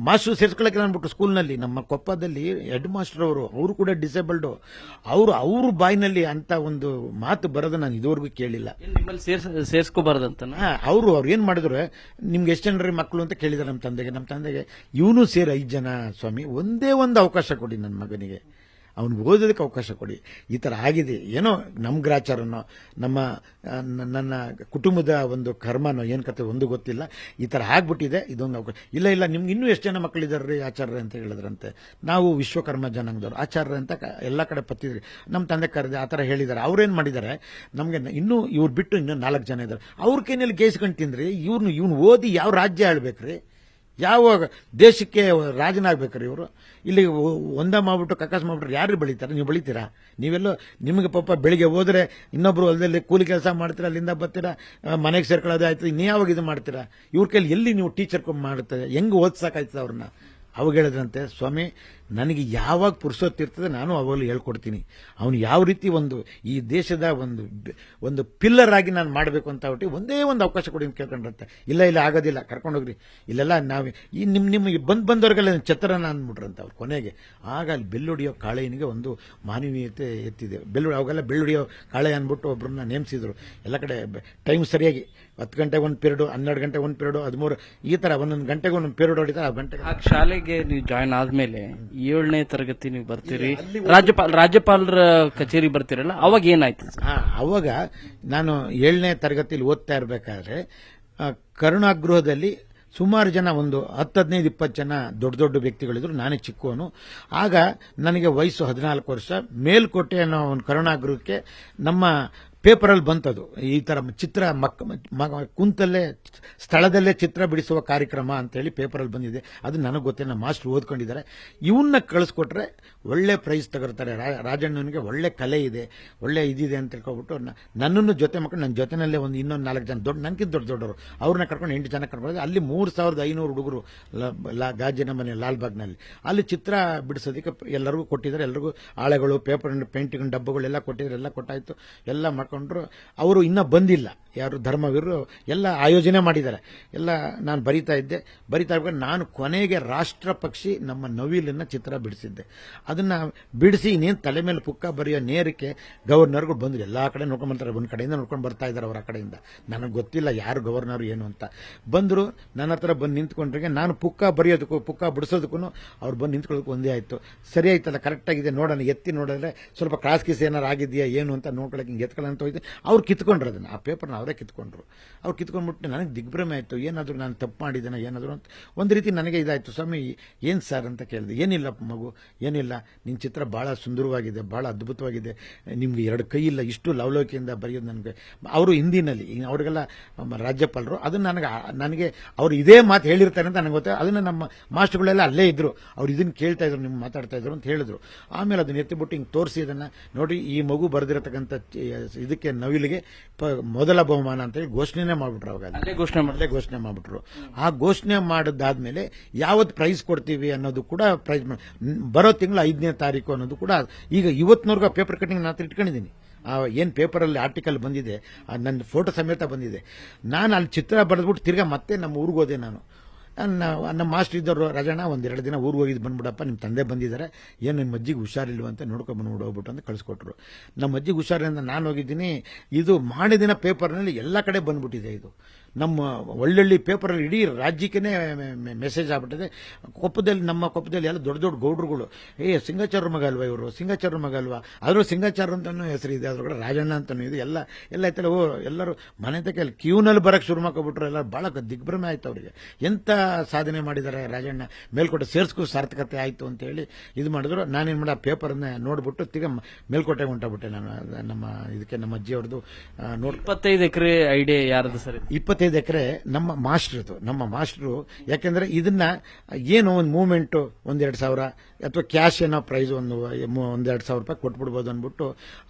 ಮಾಸ್ಟರ್ ಸೇರ್ಸ್ಕೊಳಕ್ಕೆ ಅಂದ್ಬಿಟ್ಟು ಸ್ಕೂಲ್ನಲ್ಲಿ ನಮ್ಮ ಕೊಪ್ಪದಲ್ಲಿ ಹೆಡ್ ಮಾಸ್ಟರ್ ಅವರು ಕೂಡ ಡಿಸೇಬಲ್ಡ್. ಅವ್ರ ಬಾಯಿನಲ್ಲಿ ಅಂತ ಒಂದು ಮಾತು ಬರೋದು ನಾನು ಇದುವರೆಗೂ ಕೇಳಿಲ್ಲ. ನಿಮ್ಮಲ್ಲಿ ಸೇರ್ಸ್ಕೋಬಾರ್ದಂತ ಅವ್ರು ಏನ್ ಮಾಡಿದ್ರು, ನಿಮ್ಗೆ ಎಷ್ಟು ಜನರಿ ಮಕ್ಕಳು ಅಂತ ಕೇಳಿದಾರೆ ನಮ್ಮ ತಂದೆಗೆ. ಇವನು ಸೇರಿ 5 ಜನ ಸ್ವಾಮಿ, ಒಂದೇ ಒಂದು ಅವಕಾಶ ಕೊಡಿ ನನ್ನ ಮಗನಿಗೆ, ಅವ್ನಿಗೆ ಓದೋದಕ್ಕೆ ಅವಕಾಶ ಕೊಡಿ. ಈ ತರ ಆಗಿದೆ. ಏನೋ ನಮ್ಮ ಗ್ರಾಚಾರನೋ ನನ್ನ ಕುಟುಂಬದ ಒಂದು ಕರ್ಮನೋ ಏನ್ ಕತೆ ಒಂದು ಗೊತ್ತಿಲ್ಲ. ಈ ತರ ಆಗ್ಬಿಟ್ಟಿದೆ. ಇದೊಂದು ಅವಕಾಶ. ಇಲ್ಲ ನಿಮ್ಗೆ ಇನ್ನೂ ಎಷ್ಟು ಜನ ಮಕ್ಕಳಿದಾರ್ರಿ ಆಚಾರ್ಯ ಅಂತ ಹೇಳಿದ್ರಂತೆ. ನಾವು ವಿಶ್ವಕರ್ಮ ಜನಾಂಗದವ್ರು ಆಚಾರ್ಯ ಅಂತ ಎಲ್ಲ ಕಡೆ ಪತ್ತಿದ್ರಿ. ನಮ್ಮ ತಂದೆ ಕರೆದು ಆ ತರ ಹೇಳಿದ್ದಾರೆ. ಅವ್ರೇನ್ ಮಾಡಿದ್ದಾರೆ, ನಮ್ಗೆ ಇನ್ನೂ ಇವ್ರು ಬಿಟ್ಟು ಇನ್ನೂ 4 ಜನ ಇದ್ದಾರೆ. ಅವ್ರ ಕೈನಲ್ಲಿ ಗೇಸ್ಕೊಂಡು ತಿಂದ್ರಿ. ಇವ್ನು ಓದಿ ಯಾವ ರಾಜ್ಯ ಆಳ್ಬೇಕ್ರಿ, ಯಾವ ದೇಶಕ್ಕೆ ರಾಜನಾಗ್ಬೇಕ್ರಿ ಇವರು? ಇಲ್ಲಿ ಒಂದ ಮಾಡ್ಬಿಟ್ಟು ಕಕ್ಕಾಸ್ ಮಾಡ್ಬಿಟ್ರೆ ಯಾರು ಬೆಳಿತಾರೆ? ನೀವು ಬೆಳಿತೀರಾ? ನೀವೆಲ್ಲೋ ನಿಮಗೆ ಪಾಪ ಬೆಳಿಗ್ಗೆ ಹೋದ್ರೆ ಇನ್ನೊಬ್ರು ಹೊಲದಲ್ಲಿ ಕೂಲಿ ಕೆಲಸ ಮಾಡ್ತೀರಾ, ಅಲ್ಲಿಂದ ಬರ್ತೀರಾ, ಮನೆಗೆ ಸೇರ್ಕೊಳ್ಳೋದೇ ಆಯ್ತು, ಇನ್ಯಾವಾಗ ಇದು ಮಾಡ್ತೀರಾ? ಇವ್ರ ಕೈಲಿ ಎಲ್ಲಿ ನೀವು ಟೀಚರ್ ಮಾಡ್ತಾರೆ? ಹೆಂಗ್ ಓದ್ಸಾಕಾಯ್ತದ ಅವ್ರನ್ನ? ಅವಾಗ ಹೇಳಿದ್ರಂತೆ, ಸ್ವಾಮಿ ನನಗೆ ಯಾವಾಗ ಪುರ್ಸೊತ್ತಿರ್ತದೆ ನಾನು ಅವಾಗಲೂ ಹೇಳ್ಕೊಡ್ತೀನಿ. ಅವನು ಯಾವ ರೀತಿ ಈ ದೇಶದ ಒಂದು ಪಿಲ್ಲರ್ ಆಗಿ ನಾನು ಮಾಡಬೇಕು ಅಂತ ಹೊಟ್ಟಿ ಒಂದೇ ಒಂದು ಅವಕಾಶ ಕೊಡಿ ಅಂತ ಕೇಳ್ಕೊಂಡ್ರಂತೆ. ಇಲ್ಲ ಆಗೋದಿಲ್ಲ, ಕರ್ಕೊಂಡೋಗ್ರಿ, ಇಲ್ಲೆಲ್ಲ ನಾವು ನಿಮಗೆ ಬಂದವ್ರಿಗೆಲ್ಲ ಛತ್ರನ ಅಂದ್ಬಿಟ್ರಂತೆ ಅವ್ರು ಕೊನೆಗೆ. ಆಗ ಅಲ್ಲಿ ಬೆಲ್ಲುಡಿಯೋ ಕಾಳೆಯನಿಗೆ ಒಂದು ಮಾನವೀಯತೆ ಎತ್ತಿದೆ. ಅವಾಗೆಲ್ಲ ಬೆಲ್ಲುಡಿಯೋ ಕಾಳೆ ಅಂದ್ಬಿಟ್ಟು ಒಬ್ಬರನ್ನ ನೇಮಿಸಿದ್ರು. ಎಲ್ಲ ಕಡೆ ಟೈಮ್ ಸರಿಯಾಗಿ 10 ಗಂಟೆಗೆ ಒಂದು ಪೀರಿಯಡ್, 12 ಗಂಟೆಗೆ ಒಂದು ಪೀರಿಯಡ್, 13 ಈ ತರ 1 ಗಂಟೆಗೆ ಒಂದು ಪೀರಿಯಡ್ ಹೊಡಿತಾರೆ. ಆ ಗಂಟೆಗೆ ಶಾಲೆಗೆ ನೀವು ಜಾಯ್ನ್ ಆದ್ಮೇಲೆ 7ನೇ ತರಗತಿ ನೀವು ಬರ್ತೀರಿ, ರಾಜ್ಯಪಾಲರ ಕಚೇರಿ ಬರ್ತೀರಲ್ಲ, ಅವಾಗ ಏನಾಯ್ತು ಸರ್? ಅವಾಗ ನಾನು 7ನೇ ತರಗತಿಯಲ್ಲಿ ಓದ್ತಾ ಇರಬೇಕಾದ್ರೆ ಕರುಣಾಗೃಹದಲ್ಲಿ ಸುಮಾರು ಜನ, ಒಂದು 10-15-20 ಜನ ದೊಡ್ಡ ದೊಡ್ಡ ವ್ಯಕ್ತಿಗಳಿದ್ರು, ನಾನೇ ಚಿಕ್ಕವನು. ಆಗ ನನಗೆ ವಯಸ್ಸು 14 ವರ್ಷ. ಮೇಲ್ಕೋಟೆ ಅನ್ನೋ ಒಂದು ಕರುಣಾಗೃಹಕ್ಕೆ ನಮ್ಮ ಪೇಪರಲ್ಲಿ ಬಂತದು, ಈ ತರ ಚಿತ್ರ ಕುಂತಲ್ಲೇ ಸ್ಥಳದಲ್ಲೇ ಚಿತ್ರ ಬಿಡಿಸುವ ಕಾರ್ಯಕ್ರಮ ಅಂತೇಳಿ ಪೇಪರಲ್ಲಿ ಬಂದಿದೆ. ಅದು ನನಗೆ ಗೊತ್ತಿಲ್ಲ, ನಮ್ಮ ಮಾಸ್ಟರ್ ಓದ್ಕೊಂಡಿದ್ದಾರೆ. ಇವನ್ನ ಕಳಿಸ್ಕೊಟ್ರೆ ಒಳ್ಳೆ ಪ್ರೈಸ್ ತಗೊಳ್ತಾರೆ, ರಾಜಣ್ಣನಿಗೆ ಒಳ್ಳೆ ಕಲೆ ಇದೆ, ಒಳ್ಳೆ ಇದಿದೆ ಅಂತ ತಿಳ್ಕೊಬಿಟ್ಟು ನನ್ನನ್ನು ಜೊತೆ ಮಕ್ಕಳು, ನನ್ನ ಜೊತೆನಲ್ಲೇ ಇನ್ನೊಂದು 4 ಜನ ನನಗಿಂತ ದೊಡ್ಡವರು, ಅವ್ರನ್ನ ಕರ್ಕೊಂಡು 8 ಜನ ಕರ್ಕೊಂಡು ಅಲ್ಲಿ 3500 ಹುಡುಗರು ಗಾಜಿನ ಮನೆ ಲಾಲ್ಬಾಗ್ನಲ್ಲಿ ಅಲ್ಲಿ ಚಿತ್ರ ಬಿಡಿಸೋದಕ್ಕೆ ಎಲ್ಲರಿಗೂ ಕೊಟ್ಟಿದ್ದಾರೆ. ಎಲ್ಲರಿಗೂ ಆಳೆಗಳು, ಪೇಪರ್ ಪೇಂಟಿಂಗ್ ಡಬ್ಬಗಳೆಲ್ಲ ಕೊಟ್ಟಿದ್ದಾರೆ. ಎಲ್ಲ ಕೊಟ್ಟಾಯ್ತು, ಎಲ್ಲ ಮಾಡ್ಕೊಂಡ್ರು. ಅವರು ಇನ್ನೂ ಬಂದಿಲ್ಲ, ಯಾರು ಧರ್ಮವೀರರು ಎಲ್ಲ ಆಯೋಜನೆ ಮಾಡಿದ್ದಾರೆ. ಎಲ್ಲ ನಾನು ಬರಿತಾ ಇರ್ಬೇಕಾದ್ರೆ ನಾನು ಕೊನೆಗೆ ರಾಷ್ಟ್ರ ಪಕ್ಷಿ ನಮ್ಮ ನವಿಲನ್ನ ಚಿತ್ರ ಬಿಡಿಸಿದ್ದೆ. ಅದನ್ನ ಬಿಡಿಸಿ ಇನ್ನೇನು ತಲೆ ಮೇಲೆ ಪುಕ್ಕ ಬರೆಯೋ ನೇರಕ್ಕೆ ಗವರ್ನರ್ಗಳು ಬಂದ್ರು. ಎಲ್ಲಾ ಕಡೆ ನೋಡ್ಕೊಂಡ್ ಬರ್ತಾರೆ, ಒಂದ್ ಕಡೆಯಿಂದ ನೋಡ್ಕೊಂಡು ಬರ್ತಾ ಇದ್ದಾರೆ. ಅವರ ಕಡೆಯಿಂದ ನನಗೆ ಗೊತ್ತಿಲ್ಲ ಯಾರು ಗವರ್ನರ್ ಏನು ಅಂತ. ಬಂದ್ರು, ನನ್ನ ಹತ್ರ ಬಂದು ನಿಂತ್ಕೊಂಡ್ರೆ ನಾನು ಪುಕ್ಕ ಬರೆಯೋದಕ್ಕೂ ಪುಕ್ಕ ಬಿಡಿಸೋದಕ್ಕೂ ಅವ್ರು ಬಂದು ನಿಂತ್ಕೊಳ್ಳೋದಕ್ಕೂ ಒಂದೇ ಆಯ್ತು. ಸರಿ ಆಯ್ತಲ್ಲ, ಕರೆಕ್ಟ್ ಆಗಿದೆ, ನೋಡೋಣ, ಎತ್ತಿ ನೋಡಿದ್ರೆ ಸ್ವಲ್ಪ ಕ್ರಾಸ್ ಕೀಸ್ ಏನಾರು ಆಗಿದೆಯಾ ಏನು ಅಂತ ನೋಡ್ಕೊಳಕ್ಕೆ ಹಿಂಗೆ ಎತ್ಕೊಳ್ಳೋ ಹೋಯ್ತು. ಅವ್ರು ಕಿತ್ಕೊಂಡ್ರು ಅದನ್ನ, ಆ ಪೇಪರ್ನ ಅವರೇ ಕಿತ್ಕೊಂಡ್ರು. ಅವ್ರು ಕಿತ್ಕೊಂಡ್ಬಿಟ್ಟು ನನಗೆ ದಿಗ್ಭ್ರಮೆ ಆಯ್ತು, ಏನಾದ್ರು ನಾನು ತಪ್ಪು ಮಾಡಿದ್ದೇನೆ ಏನಾದ್ರು ಅಂತ. ಒಂದು ರೀತಿ ನನಗೆ ಇದಾಯ್ತು. ಸ್ವಾಮಿ ಏನ್ ಸರ್ ಅಂತ ಕೇಳಿದೆ. ಏನಿಲ್ಲ ಮಗು, ಏನಿಲ್ಲ, ನಿನ್ನ ಚಿತ್ರ ಬಹಳ ಸುಂದರವಾಗಿದೆ, ಬಹಳ ಅದ್ಭುತವಾಗಿದೆ, ನಿಮ್ಗೆ 2 ಕೈ ಇಲ್ಲ, ಇಷ್ಟು ಲವಲವಿಕೆಯಿಂದ ಬರೆಯೋದು. ನನಗೆ ಅವರು ಹಿಂದಿನಲ್ಲಿ ಅವ್ರಿಗೆಲ್ಲ ರಾಜ್ಯಪಾಲರು ಅದನ್ನ ನನಗೆ ಅವ್ರು ಇದೇ ಮಾತು ಹೇಳಿರ್ತಾರೆ ಅಂತ ನನಗೆ ಗೊತ್ತಾಗ. ಅದನ್ನ ನಮ್ಮ ಮಾಸ್ಟರ್ಗಳೆಲ್ಲ ಅಲ್ಲೇ ಇದ್ರು, ಅವ್ರು ಇದನ್ನ ಕೇಳ್ತಾ ಇದ್ರು, ನಿಮ್ಗೆ ಮಾತಾಡ್ತಾ ಇದ್ರು ಅಂತ ಹೇಳಿದ್ರು. ಆಮೇಲೆ ಅದನ್ನ ಎತ್ತಿಬಿಟ್ಟು ಹಿಂಗೆ ತೋರಿಸಿ ಅದನ್ನ ನೋಡಿ, ಈ ಮಗು ಬರೆದಿರತಕ್ಕಂಥ ಇದಕ್ಕೆ ನವಿಲಿಗೆ ಮೊದಲ ಬಹುಮಾನ ಅಂತ ಹೇಳಿ ಘೋಷಣೆ ಮಾಡ್ಬಿಟ್ರು. ಅವಾಗ ಘೋಷಣೆ ಮಾಡ್ಬಿಟ್ರು. ಆ ಘೋಷಣೆ ಮಾಡಿದಾದ್ಮೇಲೆ ಯಾವತ್ತು ಪ್ರೈಸ್ ಕೊಡ್ತೀವಿ ಅನ್ನೋದು ಕೂಡ ಪ್ರೈಸ್ ಬರೋ ತಿಂಗಳು 5ನೇ ತಾರೀಕು ಅನ್ನೋದು ಕೂಡ ಈಗ ಇವತ್ತಿನವರೆಗೂ ಆ ಪೇಪರ್ ಕಟಿಂಗ್ ನಾನು ಇಟ್ಕೊಂಡಿದ್ದೀನಿ. ಏನ್ ಪೇಪರಲ್ಲಿ ಆರ್ಟಿಕಲ್ ಬಂದಿದೆ, ನನ್ನ ಫೋಟೋ ಸಮೇತ ಬಂದಿದೆ. ನಾನು ಅಲ್ಲಿ ಚಿತ್ರ ಬರೆದ್ಬಿಟ್ಟು ತಿರ್ಗಾ ಮತ್ತೆ ನಮ್ಮ ಊರಿಗೆ ಹೋದೆ. ನಾನು ನಮ್ಮ ಮಾಸ್ಟರ್ ಇದ್ದವರು, ರಾಜಣ್ಣ 1-2 ದಿನ ಊರಿಗೆ ಹೋಗಿದ್ದು ಬಂದ್ಬಿಡಪ್ಪ, ನಿಮ್ಮ ತಂದೆ ಬಂದಿದ್ದಾರೆ, ಏನು ನಿಮ್ಮ ಅಜ್ಜಿಗೆ ಹುಷಾರಿಲ್ವಂತ ನೋಡ್ಕೊಂಡು ಬಂದ್ಬಿಡು ಹೋಗ್ಬಿಟ್ಟು ಅಂತ ಕಳಿಸ್ಕೊಟ್ರು. ನಮ್ಮ ಅಜ್ಜಿಗೆ ಹುಷಾರಿಲ್ಲ, ನಾನು ಹೋಗಿದ್ದೀನಿ. ಇದು ಮಾಡಿದಿನ ಪೇಪರ್ನಲ್ಲಿ ಎಲ್ಲ ಕಡೆ ಬಂದ್ಬಿಟ್ಟಿದೆ. ಇದು ನಮ್ಮ ಒಳ್ಳೊಳ್ಳೆ ಪೇಪರಲ್ಲಿ ಇಡೀ ರಾಜ್ಯಕ್ಕೆ ಮೆಸೇಜ್ ಆಗ್ಬಿಟ್ಟಿದೆ. ನಮ್ಮ ಕೊಪ್ಪದಲ್ಲಿ ಎಲ್ಲ ದೊಡ್ಡ ದೊಡ್ಡ ಗೌಡ್ರುಗಳು, ಸಿಂಗಾಚಾರ್ರ ಮಗ ಅಲ್ವಾ ಇವರು, ಸಿಂಗಾಚಾರ್ರ ಮಗ ಅಲ್ವಾ, ಆದ್ರೂ ಸಿಂಗಾಚಾರ್ರ ಅಂತಾನು ಹೆಸರು ಇದೆ, ಅದ್ರ ರಾಜಣ್ಣ ಅಂತಾನು ಇದೆ. ಎಲ್ಲ ಆಯ್ತಲ್ಲ, ಎಲ್ಲರೂ ಮನೆ ತಕ್ಕ ಕ್ಯೂನಲ್ಲಿ ಬರಕ್ಕೆ ಶುರು ಮಾಡ್ಕೊಬಿಟ್ರು. ಎಲ್ಲ ಬಹಳ ದಿಗ್ಭ್ರಮೆ ಆಯ್ತು ಅವರಿಗೆ. ಎಂತ ಸಾಧನೆ ಮಾಡಿದ್ದಾರೆ ರಾಜಣ್ಣ, ಮೇಲ್ಕೋಟೆ ಸೇರ್ಸ್ಕೂ ಸಾರ್ಥಕತೆ ಆಯ್ತು ಅಂತ ಹೇಳಿ ಇದು ಮಾಡಿದ್ರು. ನಾನೇನ್ ಮಾಡಿ ಆ ಪೇಪರ್ನ ನೋಡ್ಬಿಟ್ಟು ತಿರ್ಗ ಮೇಲ್ಕೋಟೆಗೆ ಹೊಂಟೋಗ್ಬಿಟ್ಟೆ. ನಾನು ನಮ್ಮ ಅಜ್ಜಿ ಅವ್ರದ್ದು 25 ಎಕರೆ ಐಡಿಯಾ ಯಾರದು ಸರ್? 25 ಎಕರೆ ನಮ್ಮ ಮಾಸ್ಟರು. ಯಾಕೆಂದ್ರೆ ಇದನ್ನ ಏನು ಒಂದು ಮೂವ್ಮೆಂಟ್ 1-2 ಸಾವಿರ ಅಥವಾ ಕ್ಯಾಶ್ ಏನೋ ಪ್ರೈಸ್ 1-2 ಸಾವಿರ ರೂಪಾಯಿ ಕೊಟ್ಬಿಡ್ಬೋದು ಅಂದ್ಬಿಟ್ಟು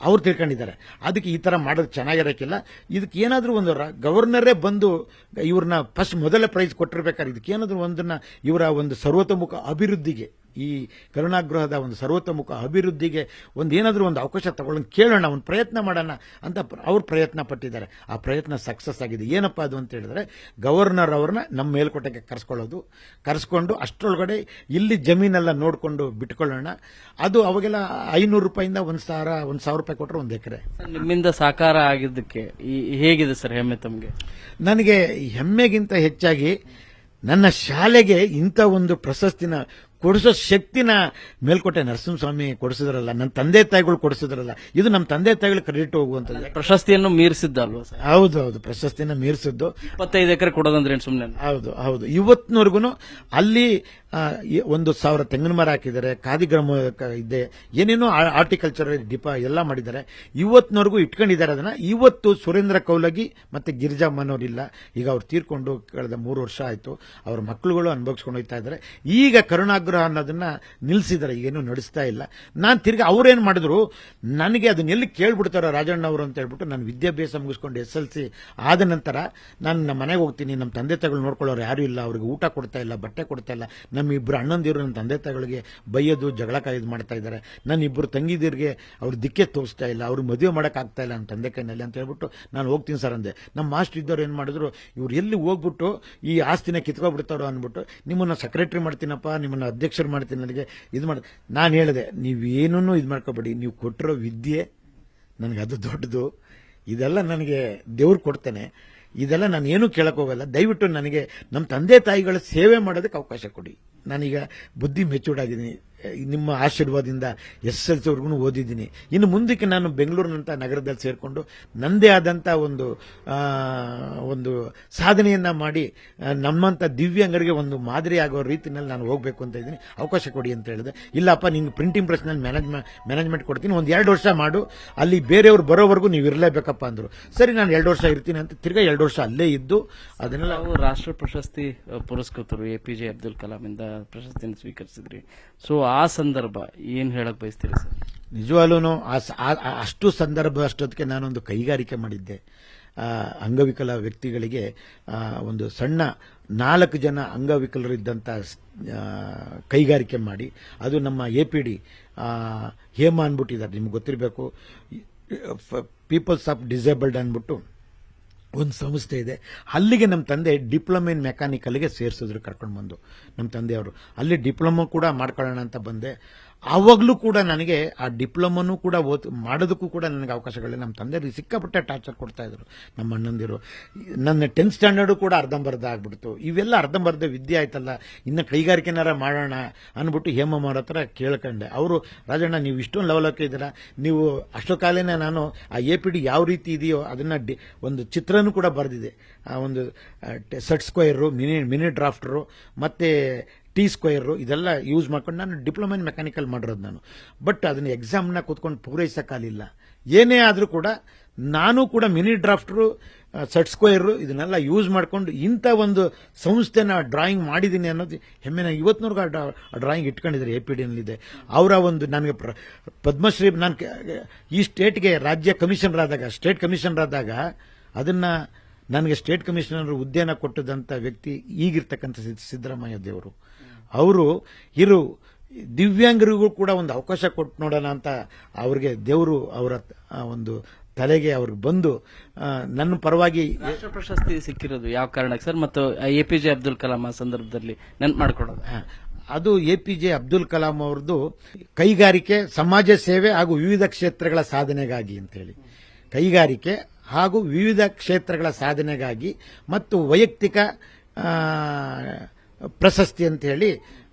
ಅವ್ರು ತಿಳ್ಕೊಂಡಿದ್ದಾರೆ. ಅದಕ್ಕೆ ಈ ತರ ಮಾಡೋದು ಚೆನ್ನಾಗಿರಕ್ಕಿಲ್ಲ. ಇದಕ್ಕೆ ಏನಾದ್ರೂ ಒಂದು ಗವರ್ನರೇ ಬಂದು ಇವ್ರನ್ನ ಫಸ್ಟ್ ಮೊದಲ ಪ್ರೈಸ್ ಕೊಟ್ಟಿರ್ಬೇಕಾದ್ರೆ ಇದಕ್ಕೆ ಏನಾದ್ರೂ ಒಂದನ್ನ ಇವರ ಒಂದು ಸರ್ವತೋಮುಖ ಅಭಿವೃದ್ಧಿಗೆ, ಈ ಕರುಣಾಗೃಹದ ಒಂದು ಸರ್ವತೋಮುಖ ಅಭಿವೃದ್ಧಿಗೆ ಏನಾದ್ರೂ ಒಂದು ಅವಕಾಶ ತಗೊಳ್ಳೋಣ, ಕೇಳೋಣ, ಒಂದು ಪ್ರಯತ್ನ ಮಾಡೋಣ ಅಂತ ಅವ್ರು ಪ್ರಯತ್ನ ಪಟ್ಟಿದ್ದಾರೆ. ಆ ಪ್ರಯತ್ನ ಸಕ್ಸಸ್ ಆಗಿದೆ. ಏನಪ್ಪಾ ಅದು ಅಂತ ಹೇಳಿದ್ರೆ, ಗವರ್ನರ್ ಅವ್ರನ್ನ ನಮ್ಮ ಮೇಲ್ಕೋಟೆಗೆ ಕರೆಸ್ಕೊಂಡು ಅಷ್ಟರೊಳಗಡೆ ಇಲ್ಲಿ ಜಮೀನೆಲ್ಲ ನೋಡ್ಕೊಂಡು ಬಿಟ್ಕೊಳ್ಳೋಣ. ಅದು ಅವಾಗೆಲ್ಲ 500 ರೂಪಾಯಿಂದ 1,000 ರೂಪಾಯಿ ಕೊಟ್ಟರೆ 1 ಎಕರೆ. ನಿಮ್ಮಿಂದ ಸಾಕಾರ ಆಗಿದ್ದಕ್ಕೆ ಹೇಗಿದೆ ಸರ್ ಹೆಮ್ಮೆ ತಮಗೆ? ನನಗೆ ಹೆಮ್ಮೆಗಿಂತ ಹೆಚ್ಚಾಗಿ ನನ್ನ ಶಾಲೆಗೆ ಇಂಥ ಒಂದು ಪ್ರಶಸ್ತಿನ ಕೊಡಿಸೋ ಶಕ್ತಿನ ಮೇಲ್ಕೋಟೆ ನರಸಿಂಹಸ್ವಾಮಿ ಕೊಡಿಸಿದ್ರಲ್ಲ, ನನ್ನ ತಂದೆ ತಾಯಿಗಳು ಕೊಡಿಸಿದ್ರಲ್ಲ, ಇದು ನಮ್ಮ ತಂದೆ ತಾಯಿಗಳು ಕ್ರೆಡಿಟ್ ಹೋಗುವಂತದ್ದು. ಪ್ರಶಸ್ತಿಯನ್ನು ಮೀರಿಸಿದ್ದಲ್ವ? ಹೌದು, ಪ್ರಶಸ್ತಿನ ಮೀರಿಸಿದ್ದು. 25 ಎಕರೆ ಕೊಡೋದಂದ್ರೆ ಸುಮ್ಮನೆ? ಹೌದು. ಇವತ್ತಿನವರೆಗೂ ಅಲ್ಲಿ 1,000 ತೆಂಗಿನ ಮರ ಹಾಕಿದ್ದಾರೆ, ಖಾದಿ ಗ್ರಾಮ ಇದೆ, ಏನೇನೋ ಆರ್ಟಿಕಲ್ಚರ್ ಡಿಪಾ ಎಲ್ಲ ಮಾಡಿದ್ದಾರೆ. ಇವತ್ತಿನವರೆಗೂ ಇಟ್ಕೊಂಡಿದ್ದಾರೆ ಅದನ್ನ. ಇವತ್ತು ಸುರೇಂದ್ರ ಕೌಲಗಿ ಮತ್ತೆ ಗಿರಿಜಾ ಮನೋರಿಲ್ಲ, ಈಗ ಅವ್ರು ತೀರ್ಕೊಂಡು ಕಳೆದ 3 ವರ್ಷ ಆಯ್ತು. ಅವ್ರ ಮಕ್ಕಳುಗಳು ಅನುಭವಿಸ್ಕೊಂಡು ಹೋಗ್ತಾ ಇದ್ದಾರೆ. ಈಗ ಕರುಣಾಗ್ರಹ ಅನ್ನೋದನ್ನ ನಿಲ್ಲಿಸಿದ್ದಾರೆ, ಈಗೇನು ನಡೆಸ್ತಾ ಇಲ್ಲ. ನಾನು ತಿರ್ಗಿ ಅವ್ರೇನ್ ಮಾಡಿದ್ರು, ನನಗೆ ಅದನ್ನ ಎಲ್ಲಿ ಕೇಳ್ಬಿಡ್ತಾರೋ ರಾಜಣ್ಣ ಅವರು ಅಂತ ಹೇಳ್ಬಿಟ್ಟು ನಾನು ವಿದ್ಯಾಭ್ಯಾಸ ಮುಗಿಸ್ಕೊಂಡು SLC ಆದ ನಂತರ ನಾನು ನಮ್ಮ ಮನೆಗೆ ಹೋಗ್ತೀನಿ. ನಮ್ಮ ತಂದೆ ತಾಯಿಗಳು ನೋಡ್ಕೊಳ್ಳೋರು ಯಾರು ಇಲ್ಲ, ಅವ್ರಿಗೆ ಊಟ ಕೊಡ್ತಾ ಇಲ್ಲ, ಬಟ್ಟೆ ಕೊಡ್ತಾ ಇಲ್ಲ. ನಮ್ಮ 2 ಅಣ್ಣಂದಿರು ನನ್ನ ತಂದೆ ತಾಯಿಗಳಿಗೆ ಬೈಯೋದು, ಜಗಳ ಕಾಯ್ದು ಮಾಡ್ತಾ ಇದ್ದಾರೆ. ನನ್ನ 2 ತಂಗಿದಿರಿಗೆ ಅವ್ರ ದಿಕ್ಕೆ ತೋರಿಸ್ತಾ ಇಲ್ಲ, ಅವ್ರಿಗೆ ಮದುವೆ ಮಾಡಕ್ ಆಗ್ತಾ ಇಲ್ಲ ನನ್ನ ತಂದೆ ಕೈನಲ್ಲಿ ಅಂತ ಹೇಳ್ಬಿಟ್ಟು ನಾನು ಹೋಗ್ತೀನಿ ಸರ್ ಅಂದೆ. ನಮ್ಮ ಮಾಸ್ಟರ್ ಇದ್ದವ್ರು ಏನ್ ಮಾಡಿದ್ರು, ಇವ್ರು ಎಲ್ಲಿ ಹೋಗ್ಬಿಟ್ಟು ಈ ಆಸ್ತಿನ ಕಿತ್ಕೊಬಿಡ್ತಾರೋ ಅಂದ್ಬಿಟ್ಟು, ನಿಮ್ಮನ್ನ ಸೆಕ್ರೆಟರಿ ಮಾಡ್ತೀನಪ್ಪ, ನಿಮ್ಮನ್ನ ಅಧ್ಯಕ್ಷರು ಮಾಡ್ತೀನಿ, ನನಗೆ ಇದು ಮಾಡಿ. ನಾನು ಹೇಳಿದೆ, ನೀವೇನೂ ಇದು ಮಾಡ್ಕೋಬೇಡಿ, ನೀವು ಕೊಟ್ಟಿರೋ ವಿದ್ಯೆ ನನಗೆ ಅದು ದೊಡ್ಡದು, ಇದೆಲ್ಲ ನನಗೆ ದೇವ್ರು ಕೊಡ್ತಾನೆ, ಇದೆಲ್ಲ ನಾನು ಏನೂ ಕೇಳಕ್ ಹೋಗಲ್ಲ. ದಯವಿಟ್ಟು ನನಗೆ ನಮ್ಮ ತಂದೆ ತಾಯಿಗಳ ಸೇವೆ ಮಾಡೋದಕ್ಕೆ ಅವಕಾಶ ಕೊಡಿ. ನಾನೀಗ ಬುದ್ಧಿ ಮೆಚೂರ್ಡ್ ಆಗಿದ್ದೀನಿ, ನಿಮ್ಮ ಆಶೀರ್ವಾದದಿಂದ SSLC ವರೆಗೂ ಓದಿದ್ದೀನಿ. ಇನ್ನು ಮುಂದಕ್ಕೆ ನಾನು ಬೆಂಗಳೂರಿನಂತ ನಗರದಲ್ಲಿ ಸೇರಿಕೊಂಡು ನನ್ನದೇ ಆದಂಥ ಒಂದು ಸಾಧನೆಯನ್ನ ಮಾಡಿ ನಮ್ಮಂಥ ದಿವ್ಯಾಂಗರಿಗೆ ಒಂದು ಮಾದರಿ ಆಗೋ ರೀತಿಯಲ್ಲಿ ನಾನು ಹೋಗಬೇಕು ಅಂತ ಇದ್ದೀನಿ. ಅವಕಾಶ ಕೊಡಿ ಅಂತ ಹೇಳಿದೆ. ಇಲ್ಲಪ್ಪ ನಿಂಗೆ ಪ್ರಿಂಟಿಂಗ್ ಪ್ರೆಸ್ನಲ್ಲಿ ಮ್ಯಾನೇಜ್ಮೆಂಟ್ ಕೊಡ್ತೀನಿ, ಒಂದು 2 ವರ್ಷ ಮಾಡು, ಅಲ್ಲಿ ಬೇರೆಯವ್ರು ಬರೋವರೆಗೂ ನೀವು ಇರಲೇಬೇಕಪ್ಪ ಅಂದರು. ಸರಿ, ನಾನು 2 ವರ್ಷ ಇರ್ತೀನಿ ಅಂತ ತಿರ್ಗಾ 2 ವರ್ಷ ಅಲ್ಲೇ ಇದ್ದು ಅದನ್ನೆಲ್ಲ. ನಾವು ರಾಷ್ಟ್ರ ಪ್ರಶಸ್ತಿ ಪುರಸ್ಕೃತರು APJ ಅಬ್ದುಲ್ ಕಲಾಂ ಇಂದ ಪ್ರಶಸ್ತಿಯನ್ನು ಸ್ವೀಕರಿಸಿದ್ರಿ. ಸೊ ಆ ಸಂದರ್ಭ ಏನ್ ಹೇಳಕ್ ಬಯಸ್ತೀರಿ ಸರ್? ನಿಜವಾಗ್ಲೂ ಅಷ್ಟು ಸಂದರ್ಭ ಅಷ್ಟೊತ್ತಿಗೆ ನಾನೊಂದು ಕೈಗಾರಿಕೆ ಮಾಡಿದ್ದೆ. ಅಂಗವಿಕಲ ವ್ಯಕ್ತಿಗಳಿಗೆ ಒಂದು ಸಣ್ಣ 4 ಜನ ಅಂಗವಿಕಲರಿದ್ದಂಥ ಕೈಗಾರಿಕೆ ಮಾಡಿ, ಅದು ನಮ್ಮ APD ಹೇಮಾ ಅಂದ್ಬಿಟ್ಟಿದ್ದಾರೆ, ನಿಮ್ಗೆ ಗೊತ್ತಿರಬೇಕು. ಪೀಪಲ್ಸ್ ಆಫ್ ಡಿಸೇಬಲ್ಡ್ ಅಂದ್ಬಿಟ್ಟು ಒಂದು ಸಂಸ್ಥೆ ಇದೆ. ಅಲ್ಲಿಗೆ ನಮ್ಮ ತಂದೆ ಡಿಪ್ಲೊಮಾ ಇನ್ ಮೆಕ್ಯಾನಿಕಲ್ಗೆ ಸೇರಿಸಿದ್ರು ಕರ್ಕೊಂಡು ಬಂದು. ನಮ್ಮ ತಂದೆಯವರು ಅಲ್ಲಿ ಡಿಪ್ಲೊಮಾ ಕೂಡ ಮಾಡ್ಕೊಳ್ಳೋಣ ಅಂತ ಬಂದೆ. ಆವಾಗಲೂ ಕೂಡ ನನಗೆ ಆ ಡಿಪ್ಲೊಮನೂ ಕೂಡ ಮಾಡೋದಕ್ಕೂ ಕೂಡ ನನಗೆ ಅವಕಾಶಗಳಿಲ್ಲ. ನಮ್ಮ ತಂದೆ ಸಿಕ್ಕಾಪಟ್ಟೆ ಟಾರ್ಚರ್ ಕೊಡ್ತಾ ಇದ್ರು ನಮ್ಮ ಅಣ್ಣಂದಿರು. ನನ್ನ 10th ಸ್ಟ್ಯಾಂಡರ್ಡು ಕೂಡ ಅರ್ಧಂಬರ್ಧ ಆಗ್ಬಿಡ್ತು. ಇವೆಲ್ಲ ಅರ್ಧಂಬರ್ಧ ವಿದ್ಯೆ ಆಯ್ತಲ್ಲ, ಇನ್ನು ಕೈಗಾರಿಕೆನಾರ ಮಾಡೋಣ ಅಂದ್ಬಿಟ್ಟು ಹೇಮಮ್ಮ ಅವ್ರ ಹತ್ರ ಕೇಳ್ಕೊಂಡೆ. ಅವರು, ರಾಜಣ್ಣ ನೀವು ಇಷ್ಟೊಂದು ಲೆವೆಲಕ್ಕೆ ಇದ್ದೀರಾ, ನೀವು ಅಷ್ಟೋ ಕಾಲೇನೆ ನಾನು ಆ APD ಯಾವ ರೀತಿ ಇದೆಯೋ ಅದನ್ನ ಒಂದು ಚಿತ್ರನೂ ಕೂಡ ಬರೆದಿದೆ. ಒಂದು ಸೆಟ್ ಸ್ಕ್ವೈರು, ಮಿನಿ ಡ್ರಾಫ್ಟರು ಮತ್ತೆ T ಸ್ಕ್ವೈರು ಇದೆಲ್ಲ ಯೂಸ್ ಮಾಡ್ಕೊಂಡು ನಾನು ಡಿಪ್ಲೊಮಾ ಇನ್ ಮೆಕ್ಯಾನಿಕಲ್ ಮಾಡಿರೋದು ನಾನು. ಬಟ್ ಅದನ್ನ ಎಕ್ಸಾಮ್ನ ಕೂತ್ಕೊಂಡು ಪೂರೈಸಕ್ಕಾಗಲಿಲ್ಲ. ಏನೇ ಆದರೂ ಕೂಡ ನಾನು ಕೂಡ ಮಿನಿ ಡ್ರಾಫ್ಟರು, ಸೆಟ್ ಸ್ಕ್ವೈರು ಇದನ್ನೆಲ್ಲ ಯೂಸ್ ಮಾಡಿಕೊಂಡು ಇಂಥ ಒಂದು ಸಂಸ್ಥೆನ ಡ್ರಾಯಿಂಗ್ ಮಾಡಿದ್ದೀನಿ ಅನ್ನೋದು ಹೆಮ್ಮೆನ. ಇವತ್ತಿನವ್ರಿಗೆ ಆ ಡ್ರಾಯಿಂಗ್ ಇಟ್ಕೊಂಡಿದ್ದಾರೆ. APDನಲ್ಲಿದೆ. ಅವರ ಒಂದು ನನಗೆ ಪದ್ಮಶ್ರೀ, ನಾನು ಈ ಸ್ಟೇಟ್ಗೆ ರಾಜ್ಯ ಕಮಿಷನರ್ ಆದಾಗ, ಸ್ಟೇಟ್ ಕಮಿಷನರ್ ಆದಾಗ ಅದನ್ನ ನನಗೆ ಸ್ಟೇಟ್ ಕಮಿಷನರ್ ಹುದ್ದೆನ ಕೊಟ್ಟದಂತ ವ್ಯಕ್ತಿ ಈಗಿರ್ತಕ್ಕಂಥ ಸಿದ್ದರಾಮಯ್ಯ ದೇವರು. ಅವರು ದಿವ್ಯಾಂಗರಿಗೂ ಕೂಡ ಒಂದು ಅವಕಾಶ ಕೊಟ್ಟು ನೋಡೋಣ ಅಂತ ಅವ್ರಿಗೆ ದೇವರು ಅವರ ಒಂದು ತಲೆಗೆ ಅವ್ರಿಗೆ ಬಂದು ನನ್ನ ಪರವಾಗಿ ರಾಷ್ಟ್ರ ಪ್ರಶಸ್ತಿ ಸಿಕ್ಕಿರೋದು ಯಾವ ಕಾರಣಕ್ಕೆ ಸರ್? ಮತ್ತು APJ ಅಬ್ದುಲ್ ಕಲಾಂ ಆ ಸಂದರ್ಭದಲ್ಲಿ ನೆನಪು ಮಾಡ್ಕೊಳ್ಳೋದು, ಅದು APJ ಅಬ್ದುಲ್ ಕಲಾಂ ಅವ್ರದ್ದು ಕೈಗಾರಿಕೆ, ಸಮಾಜ ಸೇವೆ ಹಾಗೂ ವಿವಿಧ ಕ್ಷೇತ್ರಗಳ ಸಾಧನೆಗಾಗಿ ಅಂತೇಳಿ, ಕೈಗಾರಿಕೆ ಹಾಗೂ ವಿವಿಧ ಕ್ಷೇತ್ರಗಳ ಸಾಧನೆಗಾಗಿ ಮತ್ತು ವೈಯಕ್ತಿಕ ಪ್ರಶಸ್ತಿ ಅಂತ ಹೇಳಿ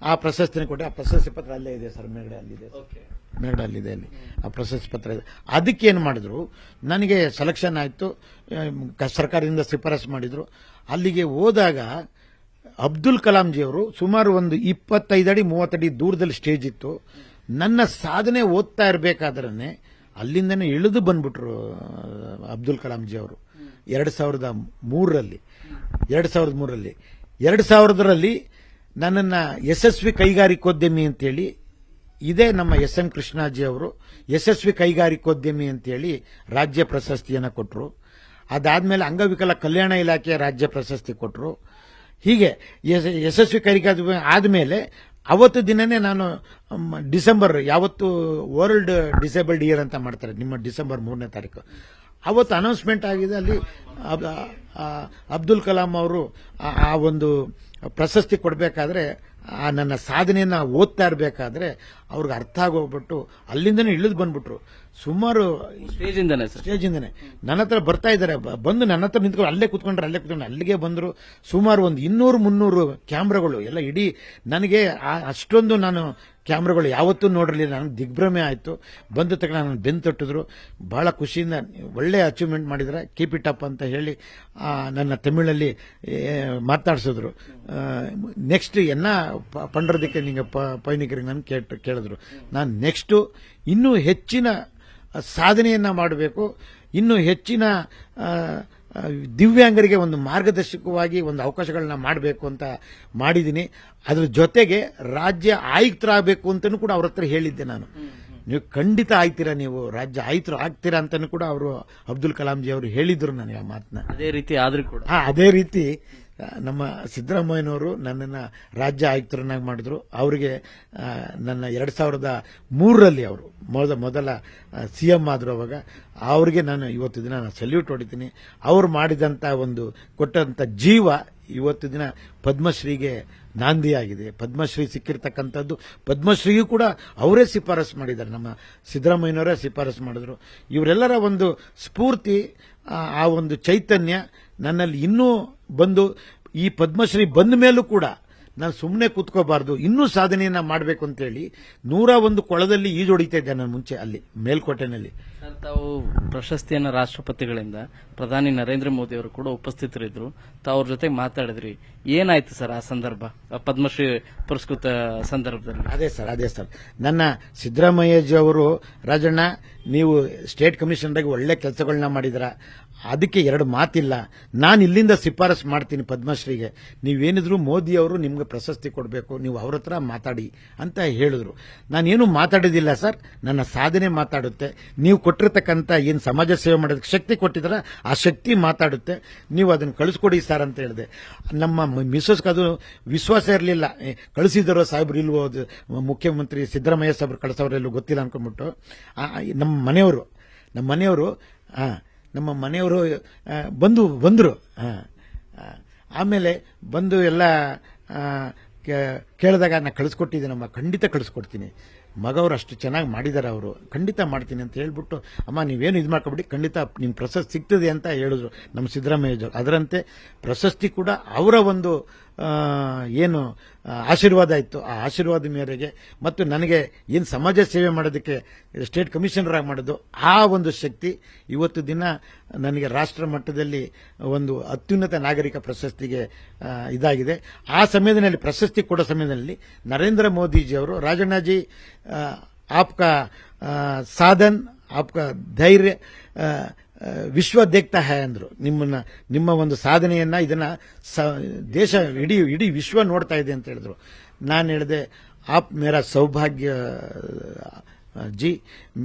ಆ ಪ್ರಶಸ್ತಿನ ಕೊಟ್ಟೆ. ಆ ಪ್ರಶಸ್ತಿ ಪತ್ರ ಅಲ್ಲೇ ಇದೆ ಸರ್, ಮೇಲ್ಗಡೆ ಅಲ್ಲಿದೆ ಅಲ್ಲಿ ಆ ಪ್ರಶಸ್ತಿ ಪತ್ರ ಇದೆ. ಅದಕ್ಕೇನು ಮಾಡಿದ್ರು, ನನಗೆ ಸೆಲೆಕ್ಷನ್ ಆಯಿತು, ಸರ್ಕಾರದಿಂದ ಶಿಫಾರಸು ಮಾಡಿದ್ರು. ಅಲ್ಲಿಗೆ ಹೋದಾಗ ಅಬ್ದುಲ್ ಕಲಾಂ ಜಿಯವರು ಸುಮಾರು ಒಂದು 25 ಅಡಿ 30 ಅಡಿ ದೂರದಲ್ಲಿ ಸ್ಟೇಜ್ ಇತ್ತು. ನನ್ನ ಸಾಧನೆ ಓದ್ತಾ ಇರಬೇಕಾದ್ರೆ ಅಲ್ಲಿಂದನೇ ಇಳಿದು ಬಂದ್ಬಿಟ್ರು ಅಬ್ದುಲ್ ಕಲಾಂ ಜಿ ಅವರು 2003ರಲ್ಲಿ. 2000ರಲ್ಲಿ ನನ್ನನ್ನು ಯಶಸ್ವಿ ಕೈಗಾರಿಕೋದ್ಯಮಿ ಅಂತೇಳಿ, ಇದೇ ನಮ್ಮ SM ಕೃಷ್ಣಾಜಿ ಅವರು ಯಶಸ್ವಿ ಕೈಗಾರಿಕೋದ್ಯಮಿ ಅಂತೇಳಿ ರಾಜ್ಯ ಪ್ರಶಸ್ತಿಯನ್ನು ಕೊಟ್ಟರು. ಅದಾದ್ಮೇಲೆ ಅಂಗವಿಕಲ ಕಲ್ಯಾಣ ಇಲಾಖೆಯ ರಾಜ್ಯ ಪ್ರಶಸ್ತಿ ಕೊಟ್ಟರು. ಹೀಗೆ ಯಶಸ್ವಿ ಕೈಗಾರಿಕೋದ್ಯಮಿ ಆದಮೇಲೆ ಅವತ್ತು ದಿನನೇ ನಾನು ಡಿಸೆಂಬರ್, ಯಾವತ್ತು ವರ್ಲ್ಡ್ ಡಿಸೇಬಲ್ಡ್ ಇಯರ್ ಅಂತ ಮಾಡ್ತಾರೆ, ನಿಮ್ಮ ಡಿಸೆಂಬರ್ 3ನೇ ತಾರೀಕು ಅವತ್ತು ಅನೌನ್ಸ್ಮೆಂಟ್ ಆಗಿದೆ. ಅಲ್ಲಿ ಅಬ್ದುಲ್ ಕಲಾಂ ಅವರು ಆ ಒಂದು ಪ್ರಶಸ್ತಿ ಕೊಡಬೇಕಾದ್ರೆ, ನನ್ನ ಸಾಧನೆಯನ್ನ ಓದ್ತಾ ಇರಬೇಕಾದ್ರೆ ಅವ್ರಿಗೆ ಅರ್ಥ ಆಗೋಗ್ಬಿಟ್ಟು ಅಲ್ಲಿಂದನೇ ಇಳಿದು ಬಂದ್ಬಿಟ್ರು. ಸುಮಾರು ಸ್ಟೇಜಿಂದನೇ ನನ್ನ ಹತ್ರ ಬರ್ತಾ ಇದ್ದಾರೆ, ಬಂದು ನನ್ನ ಹತ್ರ ನಿಂತ್ಕೊಂಡು ಅಲ್ಲೇ ಕೂತ್ಕೊಂಡ್ರೆ ಅಲ್ಲಿಗೆ ಬಂದರು. ಸುಮಾರು ಒಂದು 200-300 ಕ್ಯಾಮ್ರಾಗಳು ಎಲ್ಲ ಇಡೀ ನನಗೆ ಅಷ್ಟೊಂದು ನಾನು ಕ್ಯಾಮ್ರಾಗಳು ಯಾವತ್ತೂ ನೋಡಿರಲಿಲ್ಲ. ನನಗೆ ದಿಗ್ಭ್ರಮೆ ಆಯಿತು. ಬಂದ ತಕ್ಷಣ ನನ್ನ ಬೆನ್ನು ತಟ್ಟಿದ್ರು. ಬಹಳ ಖುಷಿಯಿಂದ ಒಳ್ಳೆ ಅಚೀವ್ಮೆಂಟ್ ಮಾಡಿದ್ರೆ, ಕೀಪ್ ಇಟ್ ಅಪ್ ಅಂತ ಹೇಳಿ ನನ್ನ ತಮಿಳಲ್ಲಿ ಮಾತಾಡ್ಸಿದ್ರು. ನೆಕ್ಸ್ಟ್ ಎನ್ನ ಪಂಡ್ರದಕ್ಕೆ ನಿಂಗೆ ಪಯಣಿಕರಿಗೆ ನಾನು ಕೇಳಿದ್ರು. ನಾನು ನೆಕ್ಸ್ಟು ಇನ್ನೂ ಹೆಚ್ಚಿನ ಸಾಧನೆಯನ್ನ ಮಾಡಬೇಕು, ಇನ್ನೂ ಹೆಚ್ಚಿನ ದಿವ್ಯಾಂಗರಿಗೆ ಒಂದು ಮಾರ್ಗದರ್ಶಕವಾಗಿ ಒಂದು ಅವಕಾಶಗಳನ್ನ ಮಾಡಬೇಕು ಅಂತ ಮಾಡಿದ್ದೀನಿ. ಅದ್ರ ಜೊತೆಗೆ ರಾಜ್ಯ ಆಯುಕ್ತರಾಗಬೇಕು ಅಂತಲೂ ಕೂಡ ಅವ್ರ ಹತ್ರ ಹೇಳಿದ್ದೆ ನಾನು. ನೀವು ಖಂಡಿತ ಆಗ್ತೀರಾ, ನೀವು ರಾಜ್ಯ ಆಯುಕ್ತರು ಆಗ್ತೀರಾ ಅಂತಾನು ಕೂಡ ಅವರು ಅಬ್ದುಲ್ ಕಲಾಂ ಜಿ ಅವರು ಹೇಳಿದ್ರು ನನಗೆ ಆ ಮಾತನ್ನ. ಅದೇ ರೀತಿ ಆದ್ರೂ ಕೂಡ ಅದೇ ರೀತಿ ನಮ್ಮ ಸಿದ್ದರಾಮಯ್ಯನವರು ನನ್ನನ್ನು ರಾಜ್ಯ ಆಯುಕ್ತರನ್ನಾಗಿ ಮಾಡಿದ್ರು. ಅವರಿಗೆ ನನ್ನ 2003ರಲ್ಲಿ ಅವರು ಮೊದಲ CM ಆದರು. ಅವಾಗ ಅವ್ರಿಗೆ ನಾನು ಇವತ್ತು ದಿನ ಸಲ್ಯೂಟ್ ಹೊಡಿತೀನಿ. ಅವರು ಮಾಡಿದಂಥ ಒಂದು ಕೊಟ್ಟಂಥ ಜೀವ ಇವತ್ತು ದಿನ ಪದ್ಮಶ್ರೀಗೆ ನಾಂದಿಯಾಗಿದೆ. ಪದ್ಮಶ್ರೀ ಸಿಕ್ಕಿರ್ತಕ್ಕಂಥದ್ದು, ಪದ್ಮಶ್ರೀಗೂ ಕೂಡ ಅವರೇ ಶಿಫಾರಸು ಮಾಡಿದ್ದಾರೆ, ನಮ್ಮ ಸಿದ್ದರಾಮಯ್ಯನವರೇ ಶಿಫಾರಸು ಮಾಡಿದ್ರು. ಇವರೆಲ್ಲರ ಒಂದು ಸ್ಫೂರ್ತಿ, ಆ ಒಂದು ಚೈತನ್ಯ ನನ್ನಲ್ಲಿ ಇನ್ನೂ ಬಂದು, ಈ ಪದ್ಮಶ್ರೀ ಬಂದ ಮೇಲೂ ಕೂಡ ನಾನು ಸುಮ್ಮನೆ ಕೂತ್ಕೋಬಾರ್ದು, ಇನ್ನೂ ಸಾಧನೆಯನ್ನ ಮಾಡಬೇಕು ಅಂತ ಹೇಳಿ 101 ಕೊಳದಲ್ಲಿ ಈಜೊಡಿತಾ ಇದ್ದೆ ನಾನು ಮುಂಚೆ ಅಲ್ಲಿ ಮೇಲ್ಕೋಟೆನಲ್ಲಿ. ಸರ್, ತಾವು ಪ್ರಶಸ್ತಿಯನ್ನ ರಾಷ್ಟ್ರಪತಿಗಳಿಂದ ಪ್ರಧಾನಿ ನರೇಂದ್ರ ಮೋದಿ ಅವರು ಕೂಡ ಉಪಸ್ಥಿತರಿದ್ರು. ತಾವು ಅವ್ರ ಜೊತೆ ಮಾತಾಡಿದ್ರಿ. ಏನಾಯ್ತು ಸರ್ ಆ ಸಂದರ್ಭ, ಆ ಪದ್ಮಶ್ರೀ ಪುರಸ್ಕೃತ ಸಂದರ್ಭದಲ್ಲಿ? ಅದೇ ಸರ್ ನನ್ನ ಸಿದ್ದರಾಮಯ್ಯಜಿ ಅವರು, ರಾಜಣ್ಣ ನೀವು ಸ್ಟೇಟ್ ಕಮಿಷನರ್ ಆಗಿ ಒಳ್ಳೆ ಕೆಲಸಗಳನ್ನ ಮಾಡಿದ್ರ, ಅದಕ್ಕೆ 2 ಮಾತಿಲ್ಲ, ನಾನು ಇಲ್ಲಿಂದ ಶಿಫಾರಸು ಮಾಡ್ತೀನಿ ಪದ್ಮಶ್ರೀಗೆ, ನೀವೇನಿದ್ರು ಮೋದಿ ಅವರು ನಿಮ್ಗೆ ಪ್ರಶಸ್ತಿ ಕೊಡಬೇಕು, ನೀವು ಅವ್ರ ಹತ್ರ ಮಾತಾಡಿ ಅಂತ ಹೇಳಿದ್ರು. ನಾನೇನು ಮಾತಾಡೋದಿಲ್ಲ ಸರ್, ನನ್ನ ಸಾಧನೆ ಮಾತಾಡುತ್ತೆ, ನೀವು ಕೊಟ್ಟಿರ್ತಕ್ಕಂಥ ಏನು ಸಮಾಜ ಸೇವೆ ಮಾಡೋದಕ್ಕೆ ಶಕ್ತಿ ಕೊಟ್ಟಿದ್ರ ಆ ಶಕ್ತಿ ಮಾತಾಡುತ್ತೆ, ನೀವು ಅದನ್ನು ಕಳಿಸ್ಕೊಡಿ ಸರ್ ಅಂತ ಹೇಳಿದೆ. ನಮ್ಮ ಮಿಸಸ್ಗೆ ಅದು ವಿಶ್ವಾಸ ಇರಲಿಲ್ಲ, ಕಳಿಸಿದಾರೋ ಸಾಹೇಬ್ರು ಇಲ್ವೋ, ಮುಖ್ಯಮಂತ್ರಿ ಸಿದ್ದರಾಮಯ್ಯ ಸಾಹೇಬ್ರು ಕಳಿಸೋರೆಲ್ಲೂ ಗೊತ್ತಿಲ್ಲ ಅನ್ಕೊಂಡ್ಬಿಟ್ಟು ನಮ್ಮ ಮನೆಯವರು ಬಂದರು. ಆಮೇಲೆ ಬಂದು ಎಲ್ಲ ಕೇಳಿದಾಗ ನಾ ಕಳಿಸ್ಕೊಟ್ಟಿದ್ದೀನಮ್ಮ, ಖಂಡಿತ ಕಳಿಸ್ಕೊಡ್ತೀನಿ, ಮಗವ್ರು ಅಷ್ಟು ಚೆನ್ನಾಗಿ ಮಾಡಿದ್ದಾರೆ, ಅವರು ಖಂಡಿತ ಮಾಡ್ತೀನಿ ಅಂತ ಹೇಳ್ಬಿಟ್ಟು, ಅಮ್ಮ ನೀವೇನು ಇದು ಮಾಡ್ಕೊಬಿಡಿ, ಖಂಡಿತ ನಿಮ್ಮ ಪ್ರಶಸ್ತಿ ಸಿಗ್ತದೆ ಅಂತ ಹೇಳಿದ್ರು ನಮ್ಮ ಸಿದ್ದರಾಮಯ್ಯಜಿ. ಅದರಂತೆ ಪ್ರಶಸ್ತಿ ಕೂಡ ಅವರ ಒಂದು ಏನು ಆಶೀರ್ವಾದ ಇತ್ತು, ಆ ಆಶೀರ್ವಾದ ಮೇರೆಗೆ ಮತ್ತು ನನಗೆ ಏನು ಸಮಾಜ ಸೇವೆ ಮಾಡೋದಕ್ಕೆ ಸ್ಟೇಟ್ ಕಮಿಷನರ್ ಆಗಿ ಮಾಡೋದು, ಆ ಒಂದು ಶಕ್ತಿ ಇವತ್ತು ದಿನ ನನಗೆ ರಾಷ್ಟ್ರ ಮಟ್ಟದಲ್ಲಿ ಒಂದು ಅತ್ಯುನ್ನತ ನಾಗರಿಕ ಪ್ರಶಸ್ತಿಗೆ ಇದಾಗಿದೆ. ಆ ಸಮಯದಲ್ಲಿ ಪ್ರಶಸ್ತಿ ಕೊಡೋ ಸಮಯದಲ್ಲಿ ನರೇಂದ್ರ ಮೋದಿಜಿ ಅವರು, ರಾಜಣ್ಣಜಿ ಆಪ್ಕಾ ಸಾಧನ್ ಆಪ್ಕಾ ಧೈರ್ಯ ವಿಶ್ವ ದೇಖ್ತಾ ಹೈ ಅಂದ್ರು. ನಿಮ್ಮ ಒಂದು ಸಾಧನೆಯನ್ನ ಇದನ್ನ ದೇಶ ಇಡೀ ವಿಶ್ವ ನೋಡ್ತಾ ಇದೆ ಅಂತ ಹೇಳಿದ್ರು. ನಾನು ಹೇಳಿದೆ, ಆಪ್ ಮೇರಾ ಸೌಭಾಗ್ಯ ಜಿ,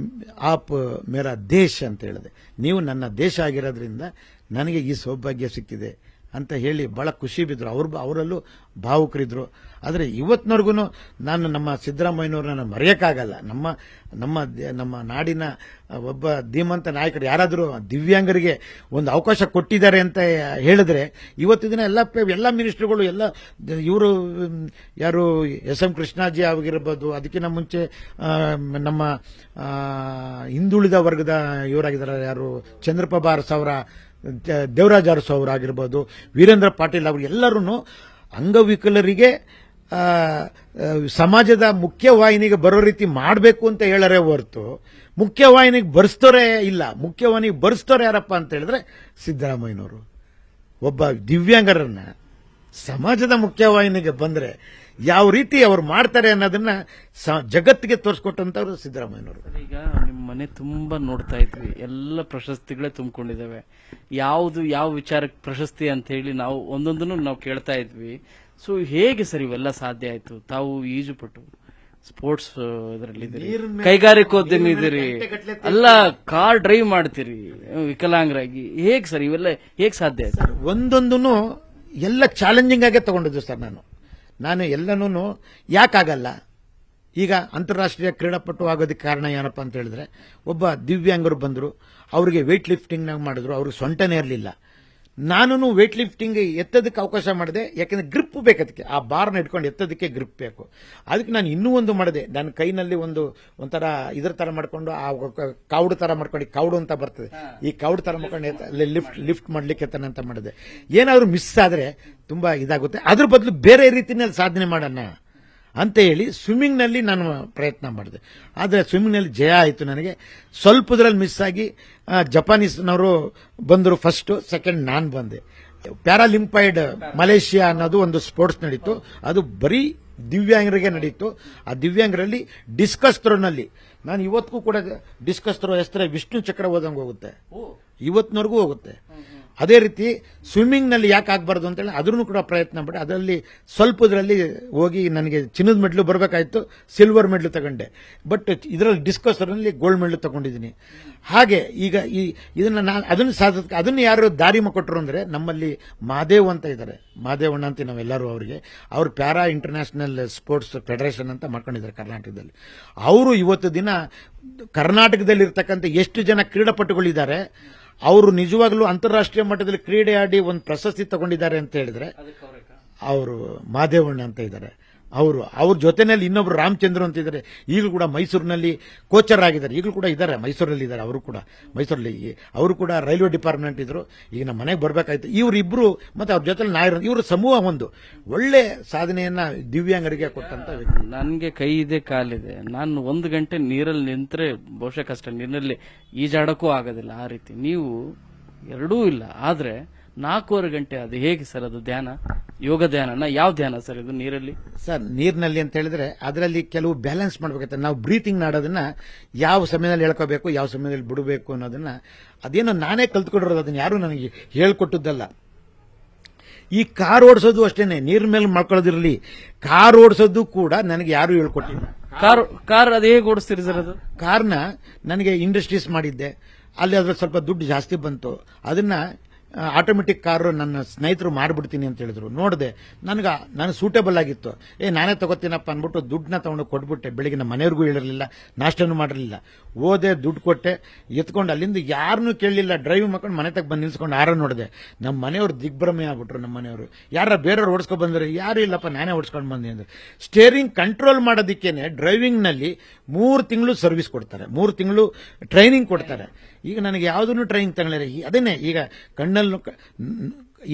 ಆಪ್ ಮೇರಾ ದೇಶ ಅಂತ ಹೇಳಿದೆ. ನೀವು ನನ್ನ ದೇಶ ಆಗಿರೋದ್ರಿಂದ ನನಗೆ ಈ ಸೌಭಾಗ್ಯ ಸಿಕ್ಕಿದೆ ಅಂತ ಹೇಳಿ ಬಹಳ ಖುಷಿ ಬಿದ್ರು. ಅವರಲ್ಲೂ ಭಾವುಕರಿದ್ರು. ಆದರೆ ಇವತ್ತಿನವರೆಗೂ ನಾನು ನಮ್ಮ ಸಿದ್ದರಾಮಯ್ಯನವ್ರನ್ನ ಮರೆಯೋಕ್ಕಾಗಲ್ಲ. ನಮ್ಮ ನಾಡಿನ ಒಬ್ಬ ಧೀಮಂತ ನಾಯಕರು ಯಾರಾದರೂ ದಿವ್ಯಾಂಗರಿಗೆ ಒಂದು ಅವಕಾಶ ಕೊಟ್ಟಿದ್ದಾರೆ ಅಂತ ಹೇಳಿದ್ರೆ, ಇವತ್ತು ದಿನ ಎಲ್ಲ ಮಿನಿಸ್ಟರ್ಗಳು ಎಲ್ಲ ಇವರು ಯಾರು ಎಸ್.ಎಂ. ಕೃಷ್ಣಾಜಿ ಆಗಿರ್ಬೋದು, ಅದಕ್ಕಿಂತ ಮುಂಚೆ ನಮ್ಮ ಹಿಂದುಳಿದ ವರ್ಗದ ಇವರಾಗಿದ್ದಾರೆ ಯಾರು ಚಂದ್ರಪ್ರಭಾ ಅರಸು ಅವರ, ದೇವರಾಜ ಅರಸು ಅವರಾಗಿರ್ಬೋದು, ವೀರೇಂದ್ರ ಪಾಟೀಲ್ ಅವರು, ಎಲ್ಲರೂ ಅಂಗವಿಕಲರಿಗೆ ಸಮಾಜದ ಮುಖ್ಯವಾಹಿನಿಗೆ ಬರೋ ರೀತಿ ಮಾಡಬೇಕು ಅಂತ ಹೇಳರೇ ಹೊರತು ಮುಖ್ಯವಾಹಿನಿಗೆ ಬರ್ಸ್ತೋರೇ ಇಲ್ಲ. ಮುಖ್ಯವಾಹಿನಿಗೆ ಬರ್ಸ್ತೋರು ಯಾರಪ್ಪ ಅಂತ ಹೇಳಿದ್ರೆ ಸಿದ್ದರಾಮಯ್ಯನವರು. ಒಬ್ಬ ದಿವ್ಯಾಂಗರನ್ನ ಸಮಾಜದ ಮುಖ್ಯವಾಹಿನಿಗೆ ಬಂದ್ರೆ ಯಾವ ರೀತಿ ಅವ್ರು ಮಾಡ್ತಾರೆ ಅನ್ನೋದನ್ನ ಜಗತ್ತಿಗೆ ತೋರಿಸ್ಕೊಟ್ಟಂತವ್ರು ಸಿದ್ದರಾಮಯ್ಯನವರು. ಈಗ ನಿಮ್ಮ ಮನೆ ತುಂಬಾ ನೋಡ್ತಾ ಇದ್ವಿ, ಎಲ್ಲ ಪ್ರಶಸ್ತಿಗಳೇ ತುಂಬಿಕೊಂಡಿದ್ದಾವೆ. ಯಾವ ವಿಚಾರಕ್ಕೆ ಪ್ರಶಸ್ತಿ ಅಂತ ಹೇಳಿ ನಾವು ಒಂದೊಂದನ್ನು ನಾವು ಕೇಳ್ತಾ ಇದ್ವಿ. ಸೊ ಹೇಗೆ ಸರ್ ಇವೆಲ್ಲ ಸಾಧ್ಯ ಆಯ್ತು? ತಾವು ಈಜುಪಟ್ಟು ಸ್ಪೋರ್ಟ್ಸ್ ಇದರಲ್ಲಿದ್ದೀರಿ, ಕೈಗಾರಿಕೋದ್ಯಮಿ ಇದ್ದೀರಿ, ಅಲ್ಲ ಕಾರ್ ಡ್ರೈವ್ ಮಾಡ್ತೀರಿ ವಿಕಲಾಂಗರಾಗಿ, ಹೇಗೆ ಸರ್ ಇವೆಲ್ಲ ಹೇಗೆ ಸಾಧ್ಯ ಆಯ್ತು? ಒಂದೊಂದೂ ಎಲ್ಲ ಚಾಲೆಂಜಿಂಗ್ ಆಗೇ ತಗೊಂಡಿದ್ದು ಸರ್. ನಾನು ಎಲ್ಲನೂ ಯಾಕಾಗಲ್ಲ, ಈಗ ಅಂತಾರಾಷ್ಟ್ರೀಯ ಕ್ರೀಡಾಪಟು ಆಗೋದಕ್ಕೆ ಕಾರಣ ಏನಪ್ಪ ಅಂತ ಹೇಳಿದ್ರೆ, ಒಬ್ಬ ದಿವ್ಯಾಂಗರು ಬಂದರು, ಅವರಿಗೆ ವೇಟ್ ಲಿಫ್ಟಿಂಗ್ ಮಾಡಿದ್ರು, ಅವ್ರಿಗೆ ಸೊಂಟನೇ ಇರಲಿಲ್ಲ. ನಾನು ವೇಟ್ ಲಿಫ್ಟಿಂಗ್ ಎತ್ತೋದಕ್ಕೆ ಅವಕಾಶ ಮಾಡಿದೆ, ಯಾಕಂದ್ರೆ ಗ್ರಿಪ್ ಬೇಕು, ಅದಕ್ಕೆ ಆ ಬಾರ್ನ ಇಟ್ಕೊಂಡು ಎತ್ತೋದಕ್ಕೆ ಗ್ರಿಪ್ ಬೇಕು. ಅದಕ್ಕೆ ನಾನು ಇನ್ನೂ ಒಂದು ಮಾಡಿದೆ, ನನ್ನ ಕೈನಲ್ಲಿ ಒಂಥರ ಇದ್ರ ತರ ಮಾಡ್ಕೊಂಡು, ಆ ಕೌಡು ತರ ಮಾಡ್ಕೊಂಡು, ಕೌಡು ಅಂತ ಬರ್ತದೆ, ಈ ಕೌಡು ತರ ಮಾಡ್ಕೊಂಡು ಲಿಫ್ಟ್ ಮಾಡ್ಲಿಕ್ಕೆ ಅಂತ ಮಾಡಿದೆ. ಏನಾದರೂ ಮಿಸ್ ಆದ್ರೆ ತುಂಬಾ ಇದಾಗುತ್ತೆ, ಅದ್ರ ಬದಲು ಬೇರೆ ರೀತಿಯಲ್ಲಿ ಸಾಧನೆ ಮಾಡೋಣ ಅಂತ ಹೇಳಿ ಸ್ವಿಮ್ಮಿಂಗ್ ನಲ್ಲಿ ನಾನು ಪ್ರಯತ್ನ ಮಾಡಿದೆ. ಆದರೆ ಸ್ವಿಮ್ಮಿಂಗ್ ನಲ್ಲಿ ಜಯ ಆಯಿತು ನನಗೆ. ಸ್ವಲ್ಪದ್ರಲ್ಲಿ ಮಿಸ್ ಆಗಿ ಜಪಾನೀಸ್ನವರು ಬಂದರು ಫಸ್ಟ್, ಸೆಕೆಂಡ್ ನಾನು ಬಂದೆ. ಪ್ಯಾರಾಲಿಂಪೈಡ್ ಮಲೇಷಿಯಾ ಅನ್ನೋದು ಒಂದು ಸ್ಪೋರ್ಟ್ಸ್ ನಡೀತು, ಅದು ಬರೀ ದಿವ್ಯಾಂಗರಿಗೆ ನಡೀತು. ಆ ದಿವ್ಯಾಂಗರಲ್ಲಿ ಡಿಸ್ಕಸ್ ಥ್ರೋನಲ್ಲಿ ನಾನು ಇವತ್ತಿಗೂ ಕೂಡ ಡಿಸ್ಕಸ್ ಥ್ರೋ ಹೆಸರೇ ವಿಷ್ಣು ಚಕ್ರ ಹೋದಂಗೆ ಹೋಗುತ್ತೆ, ಇವತ್ತಿನವರೆಗೂ ಹೋಗುತ್ತೆ. ಅದೇ ರೀತಿ ಸ್ವಿಮ್ಮಿಂಗ್ ನಲ್ಲಿ ಯಾಕೆ ಆಗಬಾರ್ದು ಅಂತ ಹೇಳಿ ಅದನ್ನು ಕೂಡ ಪ್ರಯತ್ನ ಪಟ್ಟೆ. ಅದರಲ್ಲಿ ಸ್ವಲ್ಪದ್ರಲ್ಲಿ ಹೋಗಿ ನನಗೆ ಚಿನ್ನದ ಮೆಡ್ಲು ಬರಬೇಕಾಯ್ತು, ಸಿಲ್ವರ್ ಮೆಡ್ಲು ತಗೊಂಡೆ. ಬಟ್ ಇದರಲ್ಲಿ ಡಿಸ್ಕಸ್ ನಲ್ಲಿ ಗೋಲ್ಡ್ ಮೆಡ್ಲು ತಗೊಂಡಿದ್ದೀನಿ. ಹಾಗೆ ಈಗ ಇದನ್ನ ಅದನ್ನು ಯಾರು ದಾರಿ ಕೊಟ್ಟರು ಅಂದ್ರೆ, ನಮ್ಮಲ್ಲಿ ಮಹಾದೇವ್ ಅಂತ ಇದ್ದಾರೆ, ಮಹಾದೇವಣ್ಣ ಅಂತ ನಾವೆಲ್ಲರೂ ಅವರಿಗೆ, ಅವರು ಪ್ಯಾರಾ ಇಂಟರ್ನ್ಯಾಷನಲ್ ಸ್ಪೋರ್ಟ್ಸ್ ಫೆಡರೇಷನ್ ಅಂತ ಮಾಡ್ಕೊಂಡಿದ್ದಾರೆ ಕರ್ನಾಟಕದಲ್ಲಿ. ಅವರು ಇವತ್ತು ದಿನ ಕರ್ನಾಟಕದಲ್ಲಿ ಇರ್ತಕ್ಕಂಥ ಎಷ್ಟು ಜನ ಕ್ರೀಡಾಪಟುಗಳಿದ್ದಾರೆ, ಅವರು ನಿಜವಾಗ್ಲೂ ಅಂತಾರಾಷ್ಟ್ರೀಯ ಮಟ್ಟದಲ್ಲಿ ಕ್ರೀಡೆ ಆಡಿ ಒಂದು ಪ್ರಶಸ್ತಿ ತಗೊಂಡಿದ್ದಾರೆ ಅಂತ ಹೇಳಿದ್ರೆ ಅವರು ಮಹಾದೇವಣ್ಣ ಅಂತ ಇದ್ದಾರೆ. ಅವ್ರ ಜೊತೆನಲ್ಲಿ ಇನ್ನೊಬ್ರು ರಾಮಚಂದ್ರ ಅಂತ ಇದ್ದಾರೆ, ಈಗಲೂ ಕೂಡ ಮೈಸೂರಿನಲ್ಲಿ ಕೋಚರ್ ಆಗಿದ್ದಾರೆ, ಈಗಲೂ ಕೂಡ ಇದ್ದಾರೆ ಮೈಸೂರಲ್ಲಿ ಇದ್ದಾರೆ. ಅವರು ಕೂಡ ಮೈಸೂರಲ್ಲಿ ಅವರು ಕೂಡ ರೈಲ್ವೆ ಡಿಪಾರ್ಟ್ಮೆಂಟ್ ಇದ್ರು, ಈಗ ನಮ್ಮ ಮನೆಗೆ ಬರಬೇಕಾಯ್ತು. ಇವರಿಬ್ರು ಮತ್ತೆ ಅವ್ರ ಜೊತೆ ಇವರು ಸಮೂಹ ಒಂದು ಒಳ್ಳೆ ಸಾಧನೆಯನ್ನ ದಿವ್ಯಾಂಗರಿಗೆ ಕೊಟ್ಟಂತ ವ್ಯಕ್ತಿ. ನನ್ಗೆ ಕೈ ಇದೆ ಕಾಲಿದೆ, ನಾನು 1 ಗಂಟೆ ನೀರಲ್ಲಿ ನಿಂತ್ರೆ ಬಹುಶಃ ಕಷ್ಟ, ನೀರಿನಲ್ಲಿ ಈಜಾಡಕ್ಕೂ ಆಗೋದಿಲ್ಲ ಆ ರೀತಿ. ನೀವು ಎರಡೂ ಇಲ್ಲ, ಆದ್ರೆ 4.5 ಗಂಟೆ ಅದು ಹೇಗೆ ಸರ್? ಅದು ಧ್ಯಾನ, ಯೋಗ ಧ್ಯಾನ, ಯಾವ ಧ್ಯಾನ ಸರ್ ಇದು ನೀರಲ್ಲಿ? ಸರ್ ನೀರಿನಲ್ಲಿ ಅಂತ ಹೇಳಿದ್ರೆ ಅದರಲ್ಲಿ ಕೆಲವು ಬ್ಯಾಲೆನ್ಸ್ ಮಾಡ್ಬೇಕಾಗ್ತದೆ. ನಾವು ಬ್ರೀತಿಂಗ್ ಮಾಡೋದನ್ನ ಯಾವ ಸಮಯದಲ್ಲಿ ಹೇಳ್ಕೋಬೇಕು, ಯಾವ ಸಮಯದಲ್ಲಿ ಬಿಡಬೇಕು ಅನ್ನೋದನ್ನ ಅದೇನೋ ನಾನೇ ಕಲ್ತ್ಕೊಂಡಿರೋದು, ಅದನ್ನ ಯಾರು ನನಗೆ ಹೇಳ್ಕೊಟ್ಟದ್ದಲ್ಲ. ಈ ಕಾರ್ ಓಡಿಸೋದು ಅಷ್ಟೇನೆ, ನೀರ್ ಮೇಲೆ ಮಾಡ್ಕೊಳ್ಳೋದಿರಲಿ, ಕಾರ್ ಓಡಿಸೋದು ಕೂಡ ನನಗೆ ಯಾರು ಹೇಳ್ಕೊಟ್ಟಿಲ್ಲ. ಕಾರ್ ಅದು ಹೇಗೆ ಓಡಿಸ್ತೀರಿ ಸರ್? ಅದು ಕಾರ್ನ ನನಗೆ ಇಂಡಸ್ಟ್ರೀಸ್ ಮಾಡಿದ್ದೆ, ಅಲ್ಲಿ ಅದ್ರ ಸ್ವಲ್ಪ ದುಡ್ಡು ಜಾಸ್ತಿ ಬಂತು, ಅದನ್ನ ಆಟೋಮೆಟಿಕ್ ಕಾರು ನನ್ನ ಸ್ನೇಹಿತರು ಮಾರ್ಬಿಡ್ತೀನಿ ಅಂತ ಹೇಳಿದ್ರು. ನೋಡಿದೆ, ನಾನು ಸೂಟೇಬಲ್ ಆಗಿತ್ತು, ನಾನೇ ತಗೋತೀನಪ್ಪ ಅಂದ್ಬಿಟ್ಟು ದುಡ್ಡನ್ನ ತಗೊಂಡು ಕೊಟ್ಬಿಟ್ಟೆ. ಬೆಳಿಗ್ಗೆ ನಮ್ಮ ಮನೆಯವ್ರಿಗೂ ಹೇಳಿರಲಿಲ್ಲ, ನಾಷ್ಟನೂ ಮಾಡಿರಲಿಲ್ಲ. ಓದೆ, ದುಡ್ಡು ಕೊಟ್ಟೆ, ಎತ್ಕೊಂಡು ಅಲ್ಲಿಂದ ಯಾರನ್ನೂ ಕೇಳಲಿಲ್ಲ, ಡ್ರೈವ್ ಮಾಡ್ಕೊಂಡು ಮನೆ ತಗ ಬಂದು ನಿಲ್ಸ್ಕೊಂಡು ಆರ ನೋಡಿದೆ. ನಮ್ಮ ಮನೆಯವರು ದಿಗ್ಭ್ರಮೆ ಆಗ್ಬಿಟ್ರು. ನಮ್ಮ ಮನೆಯವರು ಯಾರ ಬೇರೆಯವ್ರು ಓಡಿಸ್ಕೊಂಡು ಬಂದ್ರೆ, ಯಾರು ಇಲ್ಲಪ್ಪ ನಾನೇ ಓಡಿಸ್ಕೊಂಡು ಬಂದೆ ಅಂದ್ರೆ. ಸ್ಟೇರಿಂಗ್ ಕಂಟ್ರೋಲ್ ಮಾಡೋದಕ್ಕೇನೆ ಡ್ರೈವಿಂಗ್ನಲ್ಲಿ 3 ತಿಂಗಳು ಸರ್ವಿಸ್ ಕೊಡ್ತಾರೆ, 3 ತಿಂಗಳು ಟ್ರೈನಿಂಗ್ ಕೊಡ್ತಾರೆ. ಈಗ ನನಗೆ ಯಾವುದನ್ನು ಟ್ರೈನಿಂಗ್ ತಗೊಳ್ಳಿಲ್ಲ. ಅದೇನೆ ಈಗ ಕಣ್ಣಲ್ಲಿ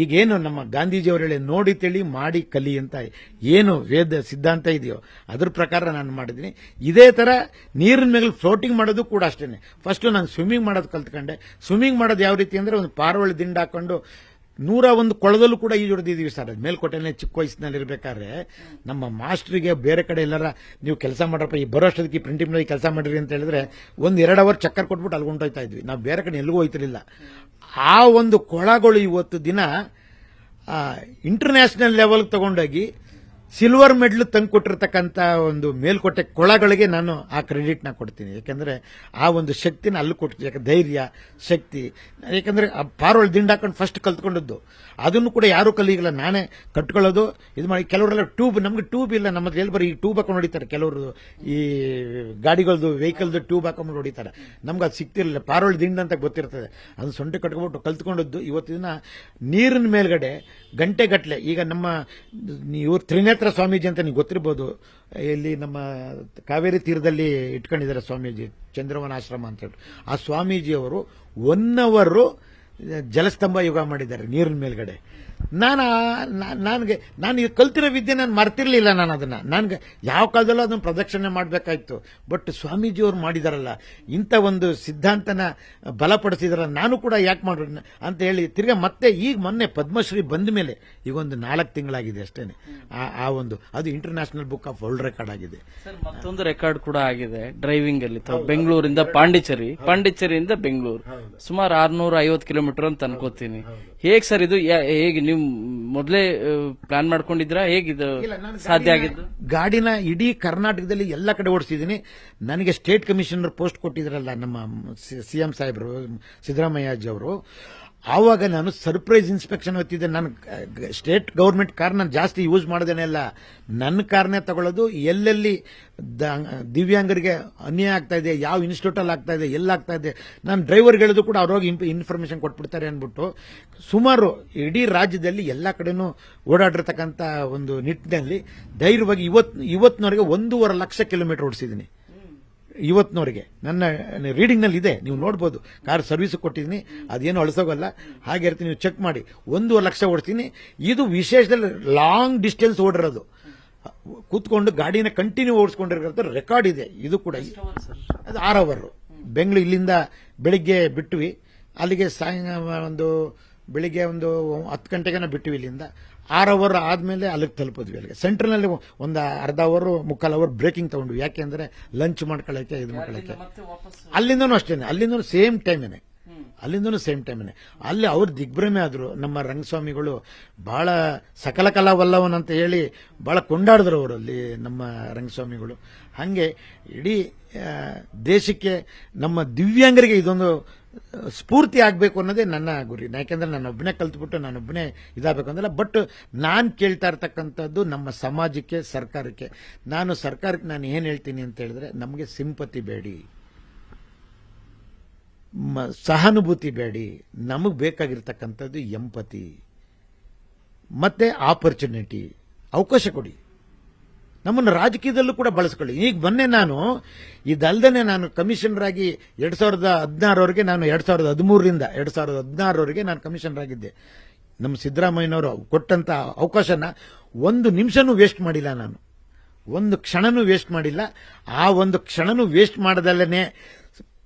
ಈಗೇನು ನಮ್ಮ ಗಾಂಧೀಜಿಯವರು ಹೇಳಿ ನೋಡಿ ತಿಳಿ ಮಾಡಿ ಕಲಿ ಅಂತ ಏನು ವೇದ ಸಿದ್ಧಾಂತ ಇದೆಯೋ ಅದ್ರ ಪ್ರಕಾರ ನಾನು ಮಾಡಿದ್ದೀನಿ. ಇದೇ ತರ ನೀರಿನ ಮೇಲೆ ಫ್ಲೋಟಿಂಗ್ ಮಾಡೋದು ಕೂಡ ಅಷ್ಟೇನೆ. ಫಸ್ಟ್ ನಾನು ಸ್ವಿಮ್ಮಿಂಗ್ ಮಾಡೋದು ಕಲ್ತ್ಕೊಂಡೆ. ಸ್ವಿಮ್ಮಿಂಗ್ ಮಾಡೋದು ಯಾವ ರೀತಿ ಅಂದ್ರೆ ಒಂದು ಪಾರವಳಿ ದಿಂಡು ಹಾಕೊಂಡು 101 ಕೊಳದಲ್ಲೂ ಕೂಡ ಈಜೊಡೆದಿದ್ದೀವಿ ಸರ್. ಮೇಲ್ಕೋಟೆನೇ ಚಿಕ್ಕ ವಯಸ್ಸಿನಲ್ಲಿ ಇರಬೇಕಾದ್ರೆ ನಮ್ಮ ಮಾಸ್ಟರ್ಗೆ ಬೇರೆ ಕಡೆ ಎಲ್ಲಾರ ನೀವು ಕೆಲಸ ಮಾಡ್ರಪ್ಪ, ಈ ಬರೋಷ್ಟೊತ್ತಿಗೆ ಪ್ರಿಂಟಿಂಗ್ ಕೆಲಸ ಮಾಡಿರಿ ಅಂತ ಹೇಳಿದ್ರೆ 1-2 ಅವರ್ ಚಕ್ಕರ್ ಕೊಟ್ಬಿಟ್ಟು ಅಲ್ಲಿ ಹೊಂಟೋಯ್ತಾ ಇದ್ವಿ. ನಾವು ಬೇರೆ ಕಡೆ ಎಲ್ಲಿಗೂ ಹೋಯ್ತಿರ್ಲಿಲ್ಲ. ಆ ಒಂದು ಕೊಳಗಳು ಇವತ್ತು ದಿನ ಇಂಟರ್ನ್ಯಾಷನಲ್ ಲೆವೆಲ್ ತಗೊಂಡೋಗಿ ಸಿಲ್ವರ್ ಮೆಡಲ್ ತಂದು ಕೊಟ್ಟಿರ್ತಕ್ಕಂಥ ಒಂದು ಮೇಲ್ಕೋಟೆ ಕೊಳಗಳಿಗೆ ನಾನು ಆ ಕ್ರೆಡಿಟ್ ನ ಕೊಡ್ತೀನಿ. ಯಾಕಂದ್ರೆ ಆ ಒಂದು ಶಕ್ತಿನ ಅಲ್ಲಿ ಕೊಡ್ತೀನಿ, ಧೈರ್ಯ ಶಕ್ತಿ. ಯಾಕಂದ್ರೆ ಆ ಪಾರೋಳ್ ದಿಂಡು ಹಾಕೊಂಡು ಫಸ್ಟ್ ಕಲ್ತ್ಕೊಂಡದ್ದು, ಅದನ್ನು ಕೂಡ ಯಾರು ಕಲಿಯಿಲ್ಲ, ನಾನೇ ಕಟ್ಕೊಳ್ಳೋದು ಇದು ಮಾಡಿ. ಕೆಲವರೆಲ್ಲ ಟ್ಯೂಬ್, ನಮ್ಗೆ ಟ್ಯೂಬ್ ಇಲ್ಲ, ನಮ್ಮ ಹತ್ರ ಎಲ್ಲಿ ಬರೀ ಈ ಟ್ಯೂಬ್ ಹಾಕೊಂಡು ಹೊಡಿತಾರೆ. ಕೆಲವರು ಈ ಗಾಡಿಗಳದ್ದು ವೆಹಿಕಲ್ದು ಟ್ಯೂಬ್ ಹಾಕೊಂಡು ಹೊಡಿತಾರೆ. ನಮ್ಗೆ ಅದು ಸಿಗ್ತಿರ್ಲಿಲ್ಲ, ಪಾರೋಳ್ ದಿಂಡು ಅಂತ ಗೊತ್ತಿರ್ತದೆ, ಅದನ್ನ ಸೊಂಟೆ ಕಟ್ಕೊಂಡ್ಬಿಟ್ಟು ಕಲ್ತ್ಕೊಂಡದ್ದು. ಇವತ್ತಿನ ನೀರಿನ ಮೇಲ್ಗಡೆ ಗಂಟೆಗಟ್ಟಲೆ ಈಗ ನಮ್ಮ ಇವ್ರು ತ್ರಿನೇತ್ರ ಸ್ವಾಮೀಜಿ ಅಂತ ನೀವು ಗೊತ್ತಿರಬಹುದು, ಇಲ್ಲಿ ನಮ್ಮ ಕಾವೇರಿ ತೀರದಲ್ಲಿ ಇಟ್ಕೊಂಡಿದ್ದಾರೆ ಸ್ವಾಮೀಜಿ, ಚಂದ್ರವನ ಆಶ್ರಮ ಅಂತ ಹೇಳಿ. ಆ ಸ್ವಾಮೀಜಿಯವರು 1 ಅವರ್ ಜಲಸ್ತಂಭ ಯೋಗ ಮಾಡಿದ್ದಾರೆ ನೀರಿನ ಮೇಲ್ಗಡೆ. ನಾನು ಈಗ ಕಲ್ತಿರೋ ವಿದ್ಯೆ ನಾನು ಮರ್ತಿರ್ಲಿಲ್ಲ. ನಾನು ಅದನ್ನ ನನ್ಗೆ ಯಾವ ಕಾಲದಲ್ಲೂ ಅದನ್ನು ಪ್ರದಕ್ಷಿಣೆ ಮಾಡಬೇಕಾಯ್ತು. ಬಟ್ ಸ್ವಾಮೀಜಿಯವರು ಮಾಡಿದಾರಲ್ಲ, ಇಂಥ ಒಂದು ಸಿದ್ಧಾಂತನ ಬಲಪಡಿಸಿದಾರಲ್ಲ, ನಾನು ಕೂಡ ಯಾಕೆ ಮಾಡೋಣ ಅಂತ ಹೇಳಿ ತಿರ್ಗಾ ಮತ್ತೆ ಈಗ ಮೊನ್ನೆ ಪದ್ಮಶ್ರೀ ಬಂದ ಮೇಲೆ ಈಗ ಒಂದು 4 ತಿಂಗಳಾಗಿದೆ ಅಷ್ಟೇನೆ. ಆ ಒಂದು ಅದು international book of world record ಆಗಿದೆ. ಮತ್ತೊಂದು ರೆಕಾರ್ಡ್ ಕೂಡ ಆಗಿದೆ ಡ್ರೈವಿಂಗ್ ಅಲ್ಲಿ. ಬೆಂಗಳೂರಿಂದ ಪಾಂಡಿಚೇರಿಯಿಂದ ಬೆಂಗಳೂರು ಸುಮಾರು 650 ಕಿಲೋಮೀಟರ್ ಅಂತ ಅನ್ಕೋತೀನಿ. ಹೇಗ್ ಸರ್ ಇದು? ಹೇಗೆ ನೀವು ಮೊದಲೇ ಪ್ಲಾನ್ ಮಾಡ್ಕೊಂಡಿದ್ರಾ? ಹೇಗಿದು ಸಾಧ್ಯ ಆಗಿದ್ದು? ಗಾಡಿನ ಇಡೀ ಕರ್ನಾಟಕದಲ್ಲಿ ಎಲ್ಲ ಕಡೆ ಓಡಿಸಿದ್ದೀನಿ. ನನಗೆ ಸ್ಟೇಟ್ ಕಮಿಷನರ್ ಪೋಸ್ಟ್ ಕೊಟ್ಟಿದ್ರಲ್ಲ ನಮ್ಮ ಸಿಎಂ ಸಾಹೇಬರು, ಸಿದ್ದರಾಮಯ್ಯಜಿ ಅವರು, ಆವಾಗ ನಾನು ಸರ್ಪ್ರೈಸ್ ಇನ್ಸ್ಪೆಕ್ಷನ್ ಹೊತ್ತಿದ್ದೆ. ನಾನು ಸ್ಟೇಟ್ ಗವರ್ಮೆಂಟ್ ಕಾರ್ ನಾನು ಜಾಸ್ತಿ ಯೂಸ್ ಮಾಡದೇನೆ ಇಲ್ಲ, ನನ್ನ ಕಾರ್ನೇ ತಗೊಳ್ಳೋದು. ಎಲ್ಲೆಲ್ಲಿ ದಿವ್ಯಾಂಗರಿಗೆ ಅನ್ಯಾಯ ಆಗ್ತಾ ಇದೆ, ಯಾವ ಇನ್ಸ್ಟಿಟ್ಯೂಟ್ ಅಲ್ಲಿ ಆಗ್ತಾ ಇದೆ, ಎಲ್ಲಾಗ್ತಾ ಇದೆ, ನಾನು ಡ್ರೈವರ್ಗೆ ಹೇಳಿದ್ರು ಕೂಡ ಅವ್ರಿಗೆ ಇನ್ಫಾರ್ಮೇಶನ್ ಕೊಟ್ಬಿಡ್ತಾರೆ ಅಂದ್ಬಿಟ್ಟು ಸುಮಾರು ಇಡೀ ರಾಜ್ಯದಲ್ಲಿ ಎಲ್ಲಾ ಕಡೆನೂ ಓಡಾಡಿರ್ತಕ್ಕಂಥ ಒಂದು ನಿಟ್ಟಿನಲ್ಲಿ ಧೈರ್ಯವಾಗಿ ಇವತ್ತಿನವರೆಗೆ 1.5 ಲಕ್ಷ ಕಿಲೋಮೀಟರ್ ಓಡಿಸಿದ್ದೀನಿ. ಇವತ್ತಿನವರೆಗೆ ನನ್ನ ರೀಡಿಂಗ್ ನಲ್ಲಿ ಇದೆ, ನೀವು ನೋಡಬಹುದು. ಕಾರ್ ಸರ್ವಿಸ್ ಕೊಟ್ಟಿದ್ದೀನಿ, ಅದೇನು ಅಳಿಸೋಗಲ್ಲ, ಹಾಗೆ ಇರ್ತೀನಿ, ನೀವು ಚೆಕ್ ಮಾಡಿ. 1.5 ಲಕ್ಷ ಓಡಿಸ್ತೀನಿ. ಇದು ವಿಶೇಷದಲ್ಲಿ ಲಾಂಗ್ ಡಿಸ್ಟೆನ್ಸ್ ಓಡಿರೋದು, ಕೂತ್ಕೊಂಡು ಗಾಡಿನ ಕಂಟಿನ್ಯೂ ಓಡಿಸ್ಕೊಂಡಿರೋ ರೆಕಾರ್ಡ್ ಇದೆ. ಇದು ಕೂಡ ಅದು 6 ಅವರ್. ಬೆಂಗಳೂರು ಇಲ್ಲಿಂದ ಬೆಳಿಗ್ಗೆ ಬಿಟ್ವಿ, ಅಲ್ಲಿಗೆ ಬೆಳಿಗ್ಗೆ ಒಂದು 10 ಗಂಟೆಗೆ ಬಿಟ್ವಿ. ಇಲ್ಲಿಂದ 6 ಅವರ್ ಆದ್ಮೇಲೆ ಅಲ್ಲಿಗೆ ತಲುಪಿದ್ವಿ. ಅಲ್ಲಿಗೆ ಸೆಂಟ್ರಲ್ ನಲ್ಲಿ ಒಂದು ಅರ್ಧ ಅವರ್ 3/4 ಅವರ್ ಬ್ರೇಕಿಂಗ್ ತಗೊಂಡ್ವಿ. ಯಾಕೆಂದ್ರೆ ಲಂಚ್ ಮಾಡ್ಕೊಳ್ಳಕ್ಕೆ, ಇದು ಮಾಡ್ಕೊಳ್ಳಕ್ಕೆ. ಅಲ್ಲಿಂದನೂ ಅಷ್ಟೇನೆ, ಅಲ್ಲಿಂದನೂ ಸೇಮ್ ಟೈಮೇನೆ, ಅಲ್ಲಿ ಅವ್ರು ದಿಗ್ಭ್ರಮೆ ಆದ್ರು. ನಮ್ಮ ರಂಗಸ್ವಾಮಿಗಳು ಬಹಳ ಸಕಲ ಕಲಾ ವಲ್ಲವನ್ ಅಂತ ಹೇಳಿ ಬಹಳ ಕೊಂಡಾಡಿದ್ರು ಅವರು ಅಲ್ಲಿ ನಮ್ಮ ರಂಗಸ್ವಾಮಿಗಳು. ಹಂಗೆ ಇಡೀ ದೇಶಕ್ಕೆ ನಮ್ಮ ದಿವ್ಯಾಂಗರಿಗೆ ಇದೊಂದು ಸ್ಫೂರ್ತಿ ಆಗಬೇಕು ಅನ್ನೋದೇ ನನ್ನ ಗುರಿ. ಯಾಕೆಂದ್ರೆ ನಾನೊಬ್ಬನೇ ಕಲ್ತ್ಬಿಟ್ಟು ನಾನೊಬ್ಬನೇ ಇದಾಗಬೇಕು ಅಂದಲ್ಲ. ಬಟ್ ನಾನು ಕೇಳ್ತಾ ಇರ್ತಕ್ಕಂಥದ್ದು ನಮ್ಮ ಸಮಾಜಕ್ಕೆ, ಸರ್ಕಾರಕ್ಕೆ. ಸರ್ಕಾರಕ್ಕೆ ನಾನು ಏನ್ ಹೇಳ್ತೀನಿ ಅಂತ ಹೇಳಿದ್ರೆ, ನಮಗೆ ಸಿಂಪತಿ ಬೇಡಿ, ಸಹಾನುಭೂತಿ ಬೇಡಿ. ನಮಗೆ ಬೇಕಾಗಿರ್ತಕ್ಕಂಥದ್ದು ಎಂಪತಿ ಮತ್ತೆ ಆಪರ್ಚುನಿಟಿ, ಅವಕಾಶ ಕೊಡಿ. ನಮ್ಮನ್ನು ರಾಜಕೀಯದಲ್ಲೂ ಕೂಡ ಬಳಸ್ಕೊಳ್ಳಿ. ಈಗ ಮೊನ್ನೆ ನಾನು ಇದಲ್ದೇ ನಾನು ಕಮಿಷನರ್ ಆಗಿ 2016ವರೆಗೆ, ನಾನು 2013ರಿಂದ 2016ವರೆಗೆ ನಾನು ಕಮಿಷನರ್ ಆಗಿದ್ದೆ. ನಮ್ಮ ಸಿದ್ದರಾಮಯ್ಯನವರು ಕೊಟ್ಟಂತ ಅವಕಾಶನ ಒಂದು ನಿಮಿಷನೂ ವೇಸ್ಟ್ ಮಾಡಿಲ್ಲ, ನಾನು ಒಂದು ಕ್ಷಣನೂ ವೇಸ್ಟ್ ಮಾಡಿಲ್ಲ. ಆ ಒಂದು ಕ್ಷಣನೂ ವೇಸ್ಟ್ ಮಾಡದಲ್ಲೇ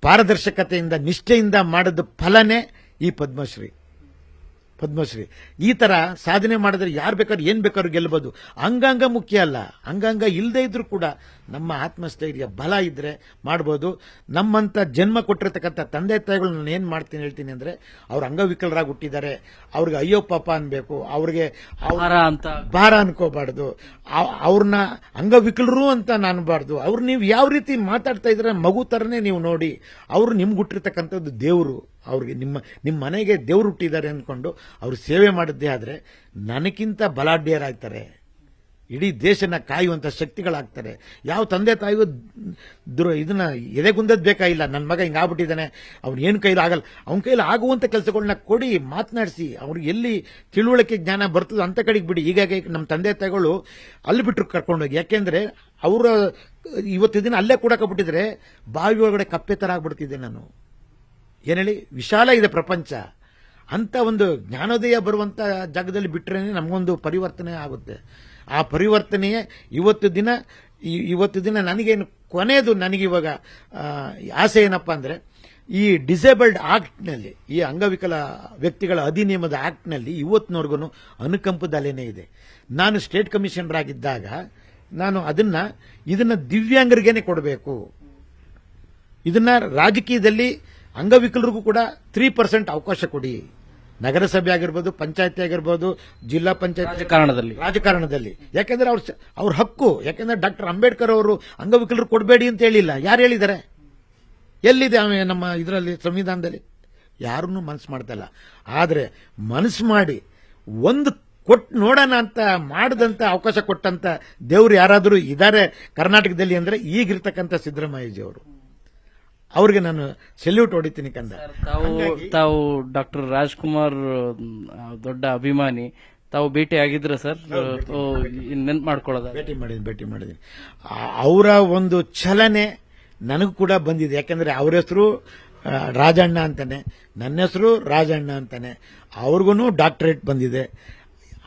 ಪಾರದರ್ಶಕತೆಯಿಂದ ನಿಷ್ಠೆಯಿಂದ ಮಾಡಿದ ಫಲನೇ ಈ ಪದ್ಮಶ್ರೀ. ಈ ತರ ಸಾಧನೆ ಮಾಡಿದ್ರೆ ಯಾರು ಬೇಕಾದ್ರೂ ಏನ್ ಬೇಕಾದ್ರೂ ಗೆಲ್ಲಬಹುದು. ಅಂಗಾಂಗ ಮುಖ್ಯ ಅಲ್ಲ, ಅಂಗಾಂಗ ಇಲ್ಲದೆ ಇದ್ರೂ ಕೂಡ ನಮ್ಮ ಆತ್ಮಸ್ಥೈರ್ಯ ಬಲ ಇದ್ರೆ ಮಾಡಬಹುದು. ನಮ್ಮಂತ ಜನ್ಮ ಕೊಟ್ಟಿರ್ತಕ್ಕಂಥ ತಂದೆ ತಾಯಿಗಳು ನಾನು ಏನ್ ಮಾಡ್ತೀನಿ ಹೇಳ್ತೀನಿ ಅಂದ್ರೆ, ಅವ್ರು ಅಂಗವಿಕಲರಾಗಿ ಹುಟ್ಟಿದ್ದಾರೆ, ಅವ್ರಿಗೆ ಅಯ್ಯೋ ಪಾಪ ಅನ್ಬೇಕು, ಅವ್ರಿಗೆ ಭಾರ ಅನ್ಕೋಬಾರ್ದು, ಅವ್ರನ್ನ ಅಂಗವಿಕಲರು ಅಂತ ಅನ್ಬಾರ್ದು. ಅವ್ರು ನೀವು ಯಾವ ರೀತಿ ಮಾತಾಡ್ತಾ ಇದ್ರೆ ಮಗು ತರನೇ ನೀವು ನೋಡಿ. ಅವ್ರು ನಿಮ್ಗೆ ಹುಟ್ಟಿರ್ತಕ್ಕಂಥದ್ದು ದೇವರು, ಅವ್ರಿಗೆ ನಿಮ್ಮ ಮನೆಗೆ ದೇವ್ರು ಹುಟ್ಟಿದ್ದಾರೆ ಅಂದ್ಕೊಂಡು ಅವ್ರು ಸೇವೆ ಮಾಡಿದ್ದೇ ಆದ್ರೆ ನನಗಿಂತ ಬಲಾಢ್ಯರಾಗ್ತಾರೆ, ಇಡೀ ದೇಶನ ಕಾಯುವಂತ ಶಕ್ತಿಗಳಾಗ್ತಾರೆ. ಯಾವ ತಂದೆ ತಾಯಿಗೂ ಇದನ್ನ ಎದೆಗುಂದದ್ ಬೇಕಾಗಿಲ್ಲ. ನನ್ನ ಮಗ ಹಿಂಗಾಗ್ಬಿಟ್ಟಿದ್ದಾನೆ, ಅವ್ನು ಏನು ಕೈಲಿ ಆಗಲ್ಲ, ಅವನ ಕೈಲಿ ಆಗುವಂತ ಕೆಲಸಗಳನ್ನ ಕೊಡಿ, ಮಾತನಾಡಿಸಿ, ಅವ್ರಿಗೆ ಎಲ್ಲಿ ತಿಳುವಳಿಕೆ ಜ್ಞಾನ ಬರ್ತದೋ ಅಂತ ಕಡೆಗೆ ಬಿಡಿ. ಹೀಗಾಗಿ ನಮ್ಮ ತಂದೆ ತಾಯಿಗಳು ಅಲ್ಲಿ ಬಿಟ್ಟರು ಕರ್ಕೊಂಡೋಗಿ, ಯಾಕೆಂದ್ರೆ ಅವರ ಇವತ್ತು ದಿನ ಅಲ್ಲೇ ಕೂಡಕ್ಬಿಟ್ಟಿದ್ರೆ ಬಾವಿ ಒಳಗಡೆ ಕಪ್ಪೆ ತರ ಆಗ್ಬಿಡ್ತಿದ್ದೆ ನಾನು. ಏನ್ ಹೇಳಿ, ವಿಶಾಲ ಇದೆ ಪ್ರಪಂಚ. ಅಂತ ಒಂದು ಜ್ಞಾನೋದಯ ಬರುವಂತ ಜಾಗದಲ್ಲಿ ಬಿಟ್ರೆ ನಮಗೊಂದು ಪರಿವರ್ತನೆ ಆಗುತ್ತೆ. ಆ ಪರಿವರ್ತನೆಯೇ ಇವತ್ತು ದಿನ ನನಗೇನು ಕೊನೆಯದು, ನನಗಿವಾಗ ಆಸೆ ಏನಪ್ಪಾ ಅಂದ್ರೆ, ಈ ಡಿಸೇಬಲ್ಡ್ ಆಕ್ಟ್ನಲ್ಲಿ, ಈ ಅಂಗವಿಕಲ ವ್ಯಕ್ತಿಗಳ ಅಧಿನಿಯಮದ ಆಕ್ಟ್ನಲ್ಲಿ ಇವತ್ತಿನವರೆಗೂ ಅನುಕಂಪದ ಅಲೆನೇ ಇದೆ. ನಾನು ಸ್ಟೇಟ್ ಕಮಿಷನರ್ ಆಗಿದ್ದಾಗ ನಾನು ಇದನ್ನ ದಿವ್ಯಾಂಗರಿಗೇನೆ ಕೊಡಬೇಕು. ಇದನ್ನ ರಾಜಕೀಯದಲ್ಲಿ ಅಂಗವಿಕಲರಿಗೂ ಕೂಡ 3% ಅವಕಾಶ ಕೊಡಿ. ನಗರಸಭೆ ಆಗಿರ್ಬೋದು, ಪಂಚಾಯತಿ ಆಗಿರ್ಬೋದು, ಜಿಲ್ಲಾ ಪಂಚಾಯತ್ ರಾಜಕಾರಣದಲ್ಲಿ. ಯಾಕೆಂದ್ರೆ ಅವ್ರ ಹಕ್ಕು. ಯಾಕೆಂದ್ರೆ ಡಾಕ್ಟರ್ ಅಂಬೇಡ್ಕರ್ ಅವರು ಅಂಗವಿಕಲರು ಕೊಡಬೇಡಿ ಅಂತ ಹೇಳಿಲ್ಲ. ಯಾರು ಹೇಳಿದ್ದಾರೆ? ಎಲ್ಲಿದೆ ನಮ್ಮ ಇದರಲ್ಲಿ ಸಂವಿಧಾನದಲ್ಲಿ? ಯಾರನ್ನೂ ಮನಸ್ಸು ಮಾಡ್ತಾ ಇಲ್ಲ. ಆದ್ರೆ ಮನಸ್ಸು ಮಾಡಿ ಒಂದು ಕೊಟ್ಟು ನೋಡೋಣ ಅಂತ ಮಾಡದಂತ ಅವಕಾಶ ಕೊಟ್ಟಂತ ದೇವ್ರು ಯಾರಾದರೂ ಇದ್ದಾರೆ ಕರ್ನಾಟಕದಲ್ಲಿ ಅಂದ್ರೆ ಈಗಿರ್ತಕ್ಕಂಥ ಸಿದ್ದರಾಮಯ್ಯಜಿ ಅವರು. ಅವ್ರಿಗೆ ನಾನು ಸೆಲ್ಯೂಟ್ ಹೊಡಿತೀನಿ ಕಂದ. ತಾವು ಡಾಕ್ಟರ್ ರಾಜ್ಕುಮಾರ್ ದೊಡ್ಡ ಅಭಿಮಾನಿ, ತಾವು ಭೇಟಿ ಆಗಿದ್ರ ಸರ್? ನೆನ್ಪು ಮಾಡ್ಕೊಳ್ಳೋದ? ಭೇಟಿ ಮಾಡಿದ್ದೀನಿ. ಅವರ ಒಂದು ಚಲನೆ ನನಗೂ ಕೂಡ ಬಂದಿದೆ. ಯಾಕಂದ್ರೆ ಅವ್ರ ಹೆಸರು ರಾಜಣ್ಣ ಅಂತಾನೆ, ನನ್ನ ಹೆಸರು ರಾಜಣ್ಣ ಅಂತಾನೆ. ಅವ್ರಿಗೂ ಡಾಕ್ಟರೇಟ್ ಬಂದಿದೆ.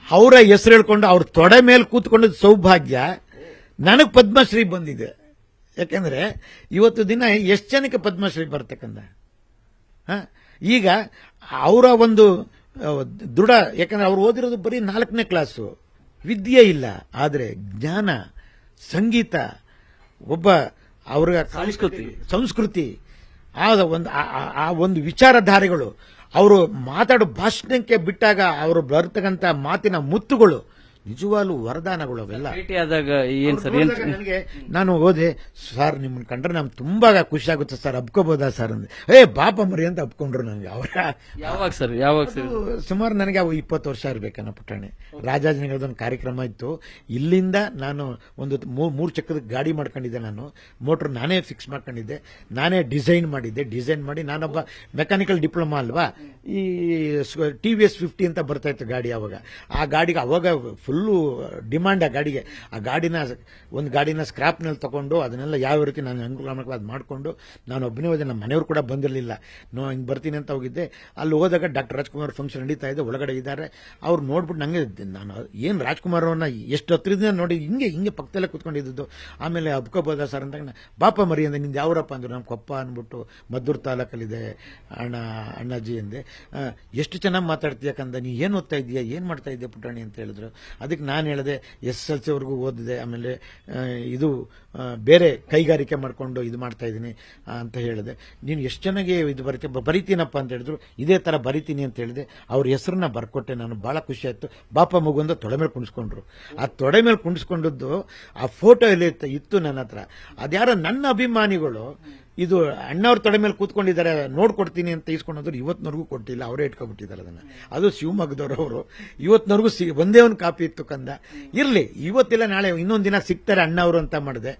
ಅವರ ಹೆಸರು ಹೇಳ್ಕೊಂಡು ಅವ್ರ ತೊಡೆ ಮೇಲೆ ಕೂತ್ಕೊಂಡ ಸೌಭಾಗ್ಯ ನನಗೆ ಪದ್ಮಶ್ರೀ ಬಂದಿದೆ. ಯಾಕಂದ್ರೆ ಇವತ್ತು ದಿನ ಎಷ್ಟು ಜನಕ್ಕೆ ಪದ್ಮಶ್ರೀ ಬರ್ತಕ್ಕಂಥ ಈಗ ಅವರ ಒಂದು ದೃಢ. ಯಾಕಂದ್ರೆ ಅವ್ರು ಓದಿರೋದು ಬರೀ 4ನೇ ಕ್ಲಾಸು, ವಿದ್ಯೆ ಇಲ್ಲ, ಆದ್ರೆ ಜ್ಞಾನ, ಸಂಗೀತ, ಒಬ್ಬ ಅವ್ರ ಸಂಸ್ಕೃತಿ, ಆ ಒಂದು ವಿಚಾರಧಾರೆಗಳು, ಅವರು ಮಾತಾಡೋ ಭಾಷಣಕ್ಕೆ ಬಿಟ್ಟಾಗ ಅವರು ಬರ್ತಕ್ಕಂಥ ಮಾತಿನ ಮುತ್ತುಗಳು ನಿಜವಾಗ್ಲೂ ವರದಾನಗಳು. ಅವೆಲ್ಲ ಭೇಟಿಯಾದಾಗ ಏನ್ ಸರ್? ನನಗೆ ನಾನು ಹೋದೆ, ಸರ್ ನಿಮ್ಮನ್ನ ಕಂಡ್ರೆ ನಮ್ಗೆ ತುಂಬಾ ಖುಷಿ ಆಗುತ್ತೆ ಸರ್, ಅಪ್ಕೋಬೋದಾ ಸರ್ ಅಂದ್ರೆ, ಬಾಪ ಮರಿ ಅಂತ ಅಪ್ಕೊಂಡ್ರು ನನಗೆ. ಅವರ ಯಾವಾಗ ಸರ್ ಸುಮಾರು ನನಗೆ ಅವು 20 ವರ್ಷ ಇರ್ಬೇಕನ್ನ ಪುಟಾಣಿ. ರಾಜಾಜಿನಗರದೊಂದು ಕಾರ್ಯಕ್ರಮ ಇತ್ತು. ಇಲ್ಲಿಂದ ನಾನು ಒಂದು 3 ಚಕ್ರದ ಗಾಡಿ ಮಾಡ್ಕೊಂಡಿದ್ದೆ. ನಾನು ಮೋಟರ್ ನಾನೇ ಫಿಕ್ಸ್ ಮಾಡ್ಕೊಂಡಿದ್ದೆ, ನಾನೇ ಡಿಸೈನ್ ಮಾಡಿ ನಾನೊಬ್ಬ ಮೆಕ್ಯಾನಿಕಲ್ ಡಿಪ್ಲೊಮಾ ಅಲ್ವಾ. ಈ TVS 50 ಅಂತ ಬರ್ತಾ ಇತ್ತು ಗಾಡಿ. ಆ ಗಾಡಿಗೆ ಅವಾಗ ಫುಲ್ಲು ಡಿಮಾಂಡ್. ಆ ಗಾಡಿನ ಸ್ಕ್ರಾಪ್ ನಲ್ಲಿ ತಗೊಂಡು ಅದನ್ನೆಲ್ಲ ಯಾವ ರೀತಿ ನಾನು ಅನುಕೂಲ ಮಾಡಿಕೊಂಡು ನಾನು ಒಬ್ಬನೇ ಹೋದೆ. ನಮ್ಮ ಮನೆಯವರು ಕೂಡ ಬಂದಿರಲಿಲ್ಲ. ಹಿಂಗೆ ಬರ್ತೀನಿ ಅಂತ ಹೋಗಿದ್ದೆ. ಅಲ್ಲಿ ಹೋದಾಗ ಡಾಕ್ಟರ್ ರಾಜ್ಕುಮಾರ್ ಫಂಕ್ಷನ್ ನಡೀತಾ ಇದೆ, ಒಳಗಡೆ ಇದ್ದಾರೆ. ಅವ್ರು ನೋಡ್ಬಿಟ್ಟು ನಂಗೆ, ನಾನು ಏನು ರಾಜ್ಕುಮಾರ್ ಅವ್ರನ್ನ ಎಷ್ಟು ಹತ್ತಿರದಿಂದ ನೋಡಿ ಹಿಂಗೆ ಪಕ್ಕದಲ್ಲೇ ಕುತ್ಕೊಂಡಿದ್ದು. ಆಮೇಲೆ ಅಬ್ಕೋಬೋದಾ ಸರ್ ಅಂತ, ಬಾಪ ಮರಿ ಅಂದ್ರೆ ನಿಂದು ಯಾವ್ರಪ್ಪ ಅಂದ್ರು. ನಮ್ಮ ಕೊಪ್ಪ ಅಂದ್ಬಿಟ್ಟು ಮದ್ದೂರು ತಾಲೂಕಲ್ಲಿದೆ ಅಣ್ಣಾಜಿ ಅಂದೆ. ಎಷ್ಟು ಚೆನ್ನಾಗಿ ಮಾತಾಡ್ತೀಯಕಂದ, ನೀ ಏನು ಓದ್ತಾ ಇದೀಯಾ, ಏನ್ ಮಾಡ್ತಾ ಇದೆಯಾ ಪುಟಾಣಿ ಅಂತ ಹೇಳಿದ್ರು. ಅದಕ್ಕೆ ನಾನು ಹೇಳಿದೆ, SSLC ವರೆಗೂ ಓದಿದೆ, ಆಮೇಲೆ ಇದು ಬೇರೆ ಕೈಗಾರಿಕೆ ಮಾಡ್ಕೊಂಡು ಇದು ಮಾಡ್ತಾ ಇದ್ದೀನಿ ಅಂತ ಹೇಳಿದೆ. ನೀನು ಎಷ್ಟು ಚೆನ್ನಾಗಿ ಇದು ಬರಿತೀನಪ್ಪ ಅಂತ ಹೇಳಿದ್ರು. ಇದೇ ತರ ಬರಿತೀನಿ ಅಂತ ಹೇಳಿದೆ. ಅವ್ರ ಹೆಸರನ್ನ ಬರ್ಕೊಟ್ಟೆ. ನಾನು ಬಹಳ ಖುಷಿ ಆಯ್ತು. ಬಾಪ ಮಗುಂದ ತೊಡೆ ಮೇಲೆ ಕುಣಿಸ್ಕೊಂಡ್ರು. ಆ ತೊಡೆ ಮೇಲೆ ಕುಣಿಸ್ಕೊಂಡದ್ದು ಆ ಫೋಟೋ ಎಲ್ಲ ಇತ್ತು ನನ್ನ ಹತ್ರ. ಅದ್ಯಾರೋ ನನ್ನ ಅಭಿಮಾನಿಗಳು ಇದು ಅಣ್ಣವ್ರ ತೊಡೆ ಮೇಲೆ ಕೂತ್ಕೊಂಡಿದ್ದಾರೆ, ನೋಡ್ಕೊಡ್ತೀನಿ ಅಂತ ಇಸ್ಕೊಂಡ್ರು. ಇವತ್ತಿನವರೆಗೂ ಕೊಟ್ಟಿಲ್ಲ, ಅವರೇ ಇಟ್ಕೊಬಿಟ್ಟಿದ್ದಾರೆ ಅದನ್ನ. ಅದು ಶಿವಮೊಗ್ಗದವರು. ಇವತ್ತಿನವರೆಗೂ ಒಂದೇ ಒಂದು ಕಾಪಿ ಇತ್ತು ಕಂದ. ಇರ್ಲಿ, ಇವತ್ತಿಲ್ಲ ನಾಳೆ ಇನ್ನೊಂದು ದಿನ ಸಿಗ್ತಾರೆ ಅಣ್ಣವರು ಅಂತ ಮಾಡಿದೆ.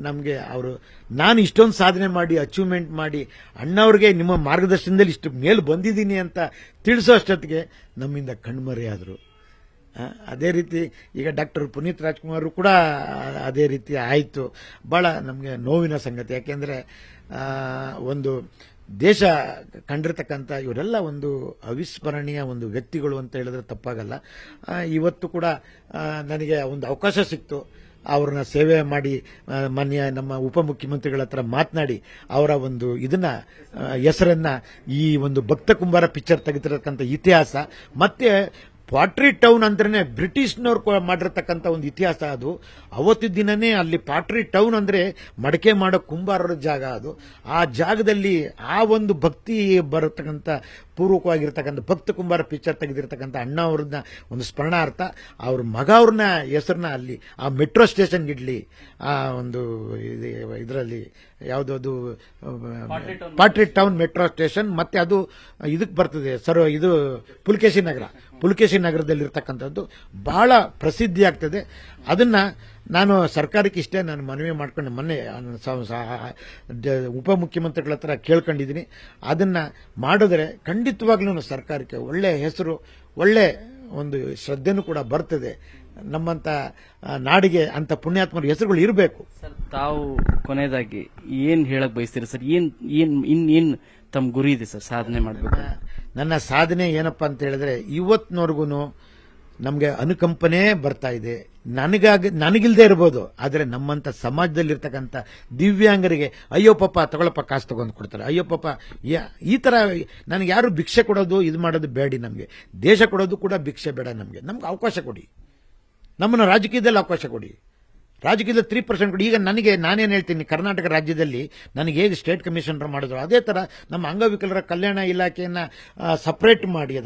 ನಮ್ಗೆ ಅವರು, ನಾನು ಇಷ್ಟೊಂದು ಸಾಧನೆ ಮಾಡಿ ಅಚೀವ್ಮೆಂಟ್ ಮಾಡಿ ಅಣ್ಣವ್ರಿಗೆ ನಿಮ್ಮ ಮಾರ್ಗದರ್ಶನದಲ್ಲಿ ಇಷ್ಟು ಮೇಲ್ ಬಂದಿದ್ದೀನಿ ಅಂತ ತಿಳಿಸೋ ಅಷ್ಟೊತ್ತಿಗೆ ನಮ್ಮಿಂದ ಕಣ್ಮರೆ ಆದ್ರು. ಅದೇ ರೀತಿ ಈಗ ಡಾಕ್ಟರ್ ಪುನೀತ್ ರಾಜ್ಕುಮಾರ್ ಕೂಡ ಅದೇ ರೀತಿ ಆಯಿತು. ಬಹಳ ನಮಗೆ ನೋವಿನ ಸಂಗತಿ. ಯಾಕೆಂದ್ರೆ ಒಂದು ದೇಶ ಕಂಡಿರ್ತಕ್ಕಂಥ ಇವರೆಲ್ಲ ಒಂದು ಅವಿಸ್ಮರಣೀಯ ಒಂದು ವ್ಯಕ್ತಿಗಳು ಅಂತ ಹೇಳಿದ್ರೆ ತಪ್ಪಾಗಲ್ಲ. ಇವತ್ತು ಕೂಡ ನನಗೆ ಒಂದು ಅವಕಾಶ ಸಿಕ್ತು ಅವ್ರನ್ನ ಸೇವೆ ಮಾಡಿ ಮಾನ್ಯ ನಮ್ಮ ಉಪಮುಖ್ಯಮಂತ್ರಿಗಳ ಹತ್ರ ಮಾತನಾಡಿ ಅವರ ಒಂದು ಇದನ್ನ ಹೆಸರನ್ನ ಈ ಒಂದು ಭಕ್ತ ಕುಂಬಾರ ಪಿಕ್ಚರ್ ತೆಗೆದಿರತಕ್ಕಂಥ ಇತಿಹಾಸ ಮತ್ತೆ ಪಾಟ್ರಿ ಟೌನ್ ಅಂದ್ರೆ ಬ್ರಿಟಿಷ್ನವ್ರು ಮಾಡಿರ್ತಕ್ಕಂಥ ಒಂದು ಇತಿಹಾಸ ಅದು. ಅವತ್ತು ದಿನನೇ ಅಲ್ಲಿ ಪಾಟ್ರಿ ಟೌನ್ ಅಂದ್ರೆ ಮಡಕೆ ಮಾಡೋ ಕುಂಬಾರರ ಜಾಗ ಅದು. ಆ ಜಾಗದಲ್ಲಿ ಆ ಒಂದು ಭಕ್ತಿ ಬರತಕ್ಕಂಥ ಪೂರ್ವಕವಾಗಿರ್ತಕ್ಕಂಥ ಭಕ್ತ ಕುಂಬಾರ ಪಿಕ್ಚರ್ ತೆಗೆದಿರ್ತಕ್ಕಂಥ ಅಣ್ಣ ಅವ್ರನ್ನ ಒಂದು ಸ್ಮರಣಾರ್ಥ ಅವ್ರ ಮಗ ಅವ್ರನ್ನ ಹೆಸರನ್ನ ಅಲ್ಲಿ ಆ ಮೆಟ್ರೋ ಸ್ಟೇಷನ್ ಇಡ್ಲಿ, ಆ ಒಂದು ಇದರಲ್ಲಿ ಯಾವುದದು ಪಾಟ್ರಿ ಟೌನ್ ಮೆಟ್ರೋ ಸ್ಟೇಷನ್, ಮತ್ತೆ ಅದು ಇದಕ್ಕೆ ಬರ್ತದೆ ಸರ್, ಇದು ಪುಲಕೇಶಿ ನಗರದಲ್ಲಿರ್ತಕ್ಕಂಥದ್ದು ಬಹಳ ಪ್ರಸಿದ್ಧಿ ಆಗ್ತದೆ. ಅದನ್ನ ನಾನು ಸರ್ಕಾರಕ್ಕೆ ಇಷ್ಟೇ ನಾನು ಮನವಿ ಮಾಡ್ಕೊಂಡು ಮೊನ್ನೆ ಉಪಮುಖ್ಯಮಂತ್ರಿಗಳ ಹತ್ರ ಕೇಳ್ಕೊಂಡಿದ್ದೀನಿ. ಅದನ್ನ ಮಾಡಿದ್ರೆ ಖಂಡಿತವಾಗ್ಲೂ ಸರ್ಕಾರಕ್ಕೆ ಒಳ್ಳೆ ಹೆಸರು, ಒಳ್ಳೆ ಒಂದು ಶ್ರದ್ಧೆನೂ ಕೂಡ ಬರ್ತದೆ. ನಮ್ಮಂತ ನಾಡಿಗೆ ಅಂತ ಪುಣ್ಯಾತ್ಮರ ಹೆಸರುಗಳು ಇರಬೇಕು. ಸರ್, ತಾವು ಕೊನೆಯದಾಗಿ ಏನ್ ಹೇಳಕ್ ಬಯಸ್ತೀರಿ ಸರ್? ಏನ್ ತಮ್ಮ ಗುರಿ ಇದೆ ಸರ್ ಸಾಧನೆ ಮಾಡಬೇಕು? ನನ್ನ ಸಾಧನೆ ಏನಪ್ಪಾ ಅಂತ ಹೇಳಿದ್ರೆ ಇವತ್ತಿನವರೆಗೂ ನಮಗೆ ಅನುಕಂಪನೆ ಬರ್ತಾ ಇದೆ. ನನಗಿಲ್ದೇ ಇರ್ಬೋದು, ಆದರೆ ನಮ್ಮಂತ ಸಮಾಜದಲ್ಲಿರ್ತಕ್ಕಂಥ ದಿವ್ಯಾಂಗರಿಗೆ ಅಯ್ಯೋ ಪಾಪ ತಗೊಳಪ್ಪ ಕಾಸು ತಗೊಂಡು ಕೊಡ್ತಾರೆ, ಅಯ್ಯೋ ಪಾಪ ಈ ತರ ನನಗೆ ಯಾರು ಭಿಕ್ಷೆ ಕೊಡೋದು ಇದು ಮಾಡೋದು ಬೇಡಿ. ನಮಗೆ ದೇಶ ಕೊಡೋದು ಕೂಡ ಭಿಕ್ಷೆ ಬೇಡ. ನಮ್ಗೆ ಅವಕಾಶ ಕೊಡಿ, ನಮ್ಮನ್ನು ರಾಜಕೀಯದಲ್ಲಿ ಅವಕಾಶ ಕೊಡಿ, ರಾಜಕೀಯದಲ್ಲಿ 3% ಕೊಡಿ. ಈಗ ನಾನೇನು ಹೇಳ್ತೀನಿ, ಕರ್ನಾಟಕ ರಾಜ್ಯದಲ್ಲಿ ನನಗೆ ಹೇಗೆ ಸ್ಟೇಟ್ ಕಮಿಷನರ್ ಮಾಡಿದ್ರು ಅದೇ ತರ ನಮ್ಮ ಅಂಗವಿಕಲರ ಕಲ್ಯಾಣ ಇಲಾಖೆಯನ್ನ ಸಪರೇಟ್ ಮಾಡಿ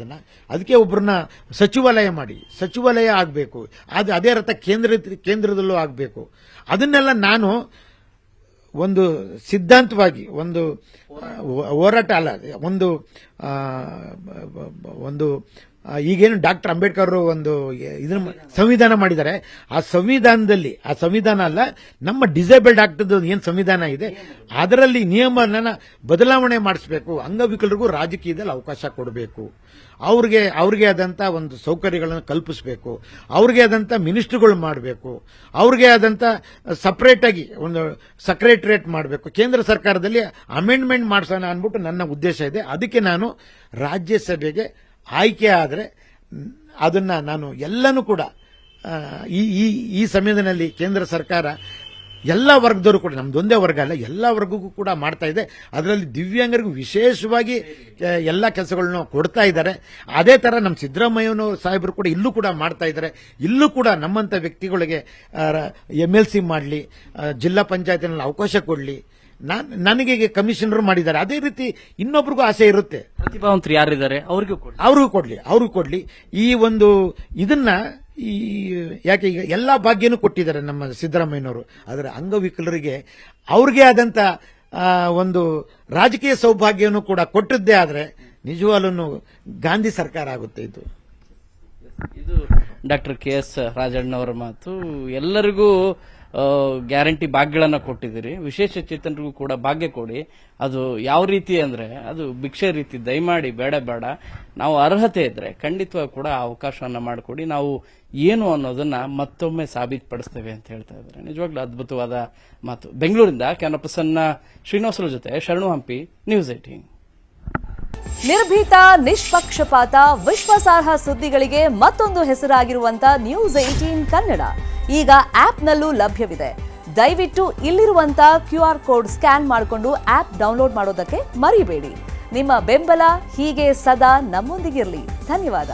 ಅದಕ್ಕೆ ಒಬ್ಬರನ್ನ ಸಚಿವಾಲಯ ಆಗಬೇಕು. ಅದೇ ರಥ ಕೇಂದ್ರದಲ್ಲೂ ಆಗಬೇಕು. ಅದನ್ನೆಲ್ಲ ನಾನು ಒಂದು ಸಿದ್ಧಾಂತವಾಗಿ ಒಂದು ಹೋರಾಟ ಅಲ್ಲ, ಒಂದು ಈಗೇನು ಡಾಕ್ಟರ್ ಅಂಬೇಡ್ಕರ್ ಒಂದು ಇದನ್ನ ಸಂವಿಧಾನ ಮಾಡಿದ್ದಾರೆ. ಆ ಸಂವಿಧಾನ ಅಲ್ಲ, ನಮ್ಮ ಡಿಸೇಬಲ್ಡ್ ಆಕ್ಟ್ ಏನು ಸಂವಿಧಾನ ಇದೆ ಅದರಲ್ಲಿ ನಿಯಮನ ಬದಲಾವಣೆ ಮಾಡಿಸಬೇಕು. ಅಂಗವಿಕಲರಿಗೂ ರಾಜಕೀಯದಲ್ಲಿ ಅವಕಾಶ ಕೊಡಬೇಕು. ಅವ್ರಿಗೆ ಆದಂತ ಒಂದು ಸೌಕರ್ಯಗಳನ್ನು ಕಲ್ಪಿಸಬೇಕು. ಅವ್ರಿಗೆ ಆದಂತ ಮಿನಿಸ್ಟ್ರಿಗಳು ಮಾಡಬೇಕು. ಅವ್ರಿಗೆ ಆದಂತ ಸಪರೇಟ್ ಆಗಿ ಒಂದು ಸೆಕ್ರೆಟರಿಯೇಟ್ ಮಾಡಬೇಕು. ಕೇಂದ್ರ ಸರ್ಕಾರದಲ್ಲಿ ಅಮೆಂಡ್ಮೆಂಟ್ ಮಾಡಿಸೋಣ ಅಂದ್ಬಿಟ್ಟು ನನ್ನ ಉದ್ದೇಶ ಇದೆ. ಅದಕ್ಕೆ ನಾನು ರಾಜ್ಯಸಭೆಗೆ ಆಯ್ಕೆ ಆದರೆ ಅದನ್ನ ನಾನು ಎಲ್ಲನೂ ಕೂಡ ಈ ಸಮಯದಲ್ಲಿ ಕೇಂದ್ರ ಸರ್ಕಾರ ಎಲ್ಲ ವರ್ಗದವರು ಕೂಡ, ನಮ್ದೊಂದೇ ವರ್ಗ ಅಲ್ಲ, ಎಲ್ಲ ವರ್ಗಕ್ಕೂ ಕೂಡ ಮಾಡ್ತಾ ಇದೆ. ಅದರಲ್ಲಿ ದಿವ್ಯಾಂಗರಿಗೂ ವಿಶೇಷವಾಗಿ ಎಲ್ಲ ಕೆಲಸಗಳನ್ನು ಕೊಡ್ತಾ ಇದ್ದಾರೆ. ಅದೇ ತರ ನಮ್ಮ ಸಿದ್ದರಾಮಯ್ಯನವರು ಸಾಹೇಬರು ಕೂಡ ಇಲ್ಲೂ ಕೂಡ ಮಾಡ್ತಾ ಇದ್ದಾರೆ. ಇಲ್ಲೂ ಕೂಡ ನಮ್ಮಂತ ವ್ಯಕ್ತಿಗಳಿಗೆ MLC ಮಾಡಲಿ, ಜಿಲ್ಲಾ ಪಂಚಾಯತಿನಲ್ಲಿ ಅವಕಾಶ ಕೊಡಲಿ, ನನಗೆ ಕಮಿಷನರ್ ಮಾಡಿದ್ದಾರೆ. ಅದೇ ರೀತಿ ಇನ್ನೊಬ್ರಿಗೂ ಆಸೆ ಇರುತ್ತೆ. ಪ್ರತಿಭಾವಂತರು ಯಾರಿದ್ದಾರೆ ಅವ್ರಿಗೂ ಕೊಡ್ಲಿ. ಈ ಒಂದು ಇದನ್ನ ಯಾಕೆ ಈಗ ಎಲ್ಲಾ ಭಾಗ್ಯನೂ ಕೊಟ್ಟಿದ್ದಾರೆ ನಮ್ಮ ಸಿದ್ದರಾಮಯ್ಯನವರು. ಆದರೆ ಅಂಗವಿಕಲರಿಗೆ ಅವ್ರಿಗೆ ಆದಂತ ಒಂದು ರಾಜಕೀಯ ಸೌಭಾಗ್ಯವನ್ನು ಕೂಡ ಕೊಟ್ಟಿದ್ದೇ ಆದ್ರೆ ನಿಜವಾಗ್ಲೂ ಗಾಂಧಿ ಸರ್ಕಾರ ಆಗುತ್ತೆ. ಇದು ಡಾಕ್ಟರ್ KS ರಾಜಣ್ಣವರ ಮಾತು. ಎಲ್ಲರಿಗೂ ಗ್ಯಾರಂಟಿ ಭಾಗ್ಯಗಳನ್ನ ಕೊಟ್ಟಿದ್ದೀರಿ, ವಿಶೇಷ ಚೇತನರಿಗೂ ಕೂಡ ಭಾಗ್ಯ ಕೊಡಿ. ಅದು ಯಾವ ರೀತಿ ಅಂದ್ರೆ ಅದು ಭಿಕ್ಷೆ ರೀತಿ. ದಯಮಾಡಿ ಬೇಡ, ನಾವು ಅರ್ಹತೆ ಇದ್ರೆ ಖಂಡಿತವಾಗಿ ಕೂಡ ಅವಕಾಶವನ್ನ ಮಾಡಿಕೊಡಿ. ನಾವು ಏನು ಅನ್ನೋದನ್ನ ಮತ್ತೊಮ್ಮೆ ಸಾಬೀತುಪಡಿಸ್ತೇವೆ ಅಂತ ಹೇಳ್ತಾ ಇದ್ದಾರೆ. ನಿಜವಾಗ್ಲೂ ಅದ್ಭುತವಾದ ಮಾತು. ಬೆಂಗಳೂರಿಂದ ಕ್ಯಾಮರಾ ಪರ್ಸನ್ ಶ್ರೀನಿವಾಸರ ಜೊತೆ ಶರಣು ಹಂಪಿ, ನ್ಯೂಸ್ 18. ನಿರ್ಭೀತ, ನಿಷ್ಪಕ್ಷಪಾತ, ವಿಶ್ವಾಸಾರ್ಹ ಸುದ್ದಿಗಳಿಗೆ ಮತ್ತೊಂದು ಹೆಸರಾಗಿರುವಂತ ನ್ಯೂಸ್ 18 ಕನ್ನಡ ಈಗ ಆಪ್ನಲ್ಲೂ ಲಭ್ಯವಿದೆ. ದಯವಿಟ್ಟು ಇಲ್ಲಿರುವಂತ QR ಕೋಡ್ ಸ್ಕ್ಯಾನ್ ಮಾಡಿಕೊಂಡು ಆಪ್ ಡೌನ್ಲೋಡ್ ಮಾಡೋದಕ್ಕೆ ಮರಿಬೇಡಿ. ನಿಮ್ಮ ಬೆಂಬಲ ಹೀಗೆ ಸದಾ ನಮ್ಮೊಂದಿಗಿರಲಿ. ಧನ್ಯವಾದ.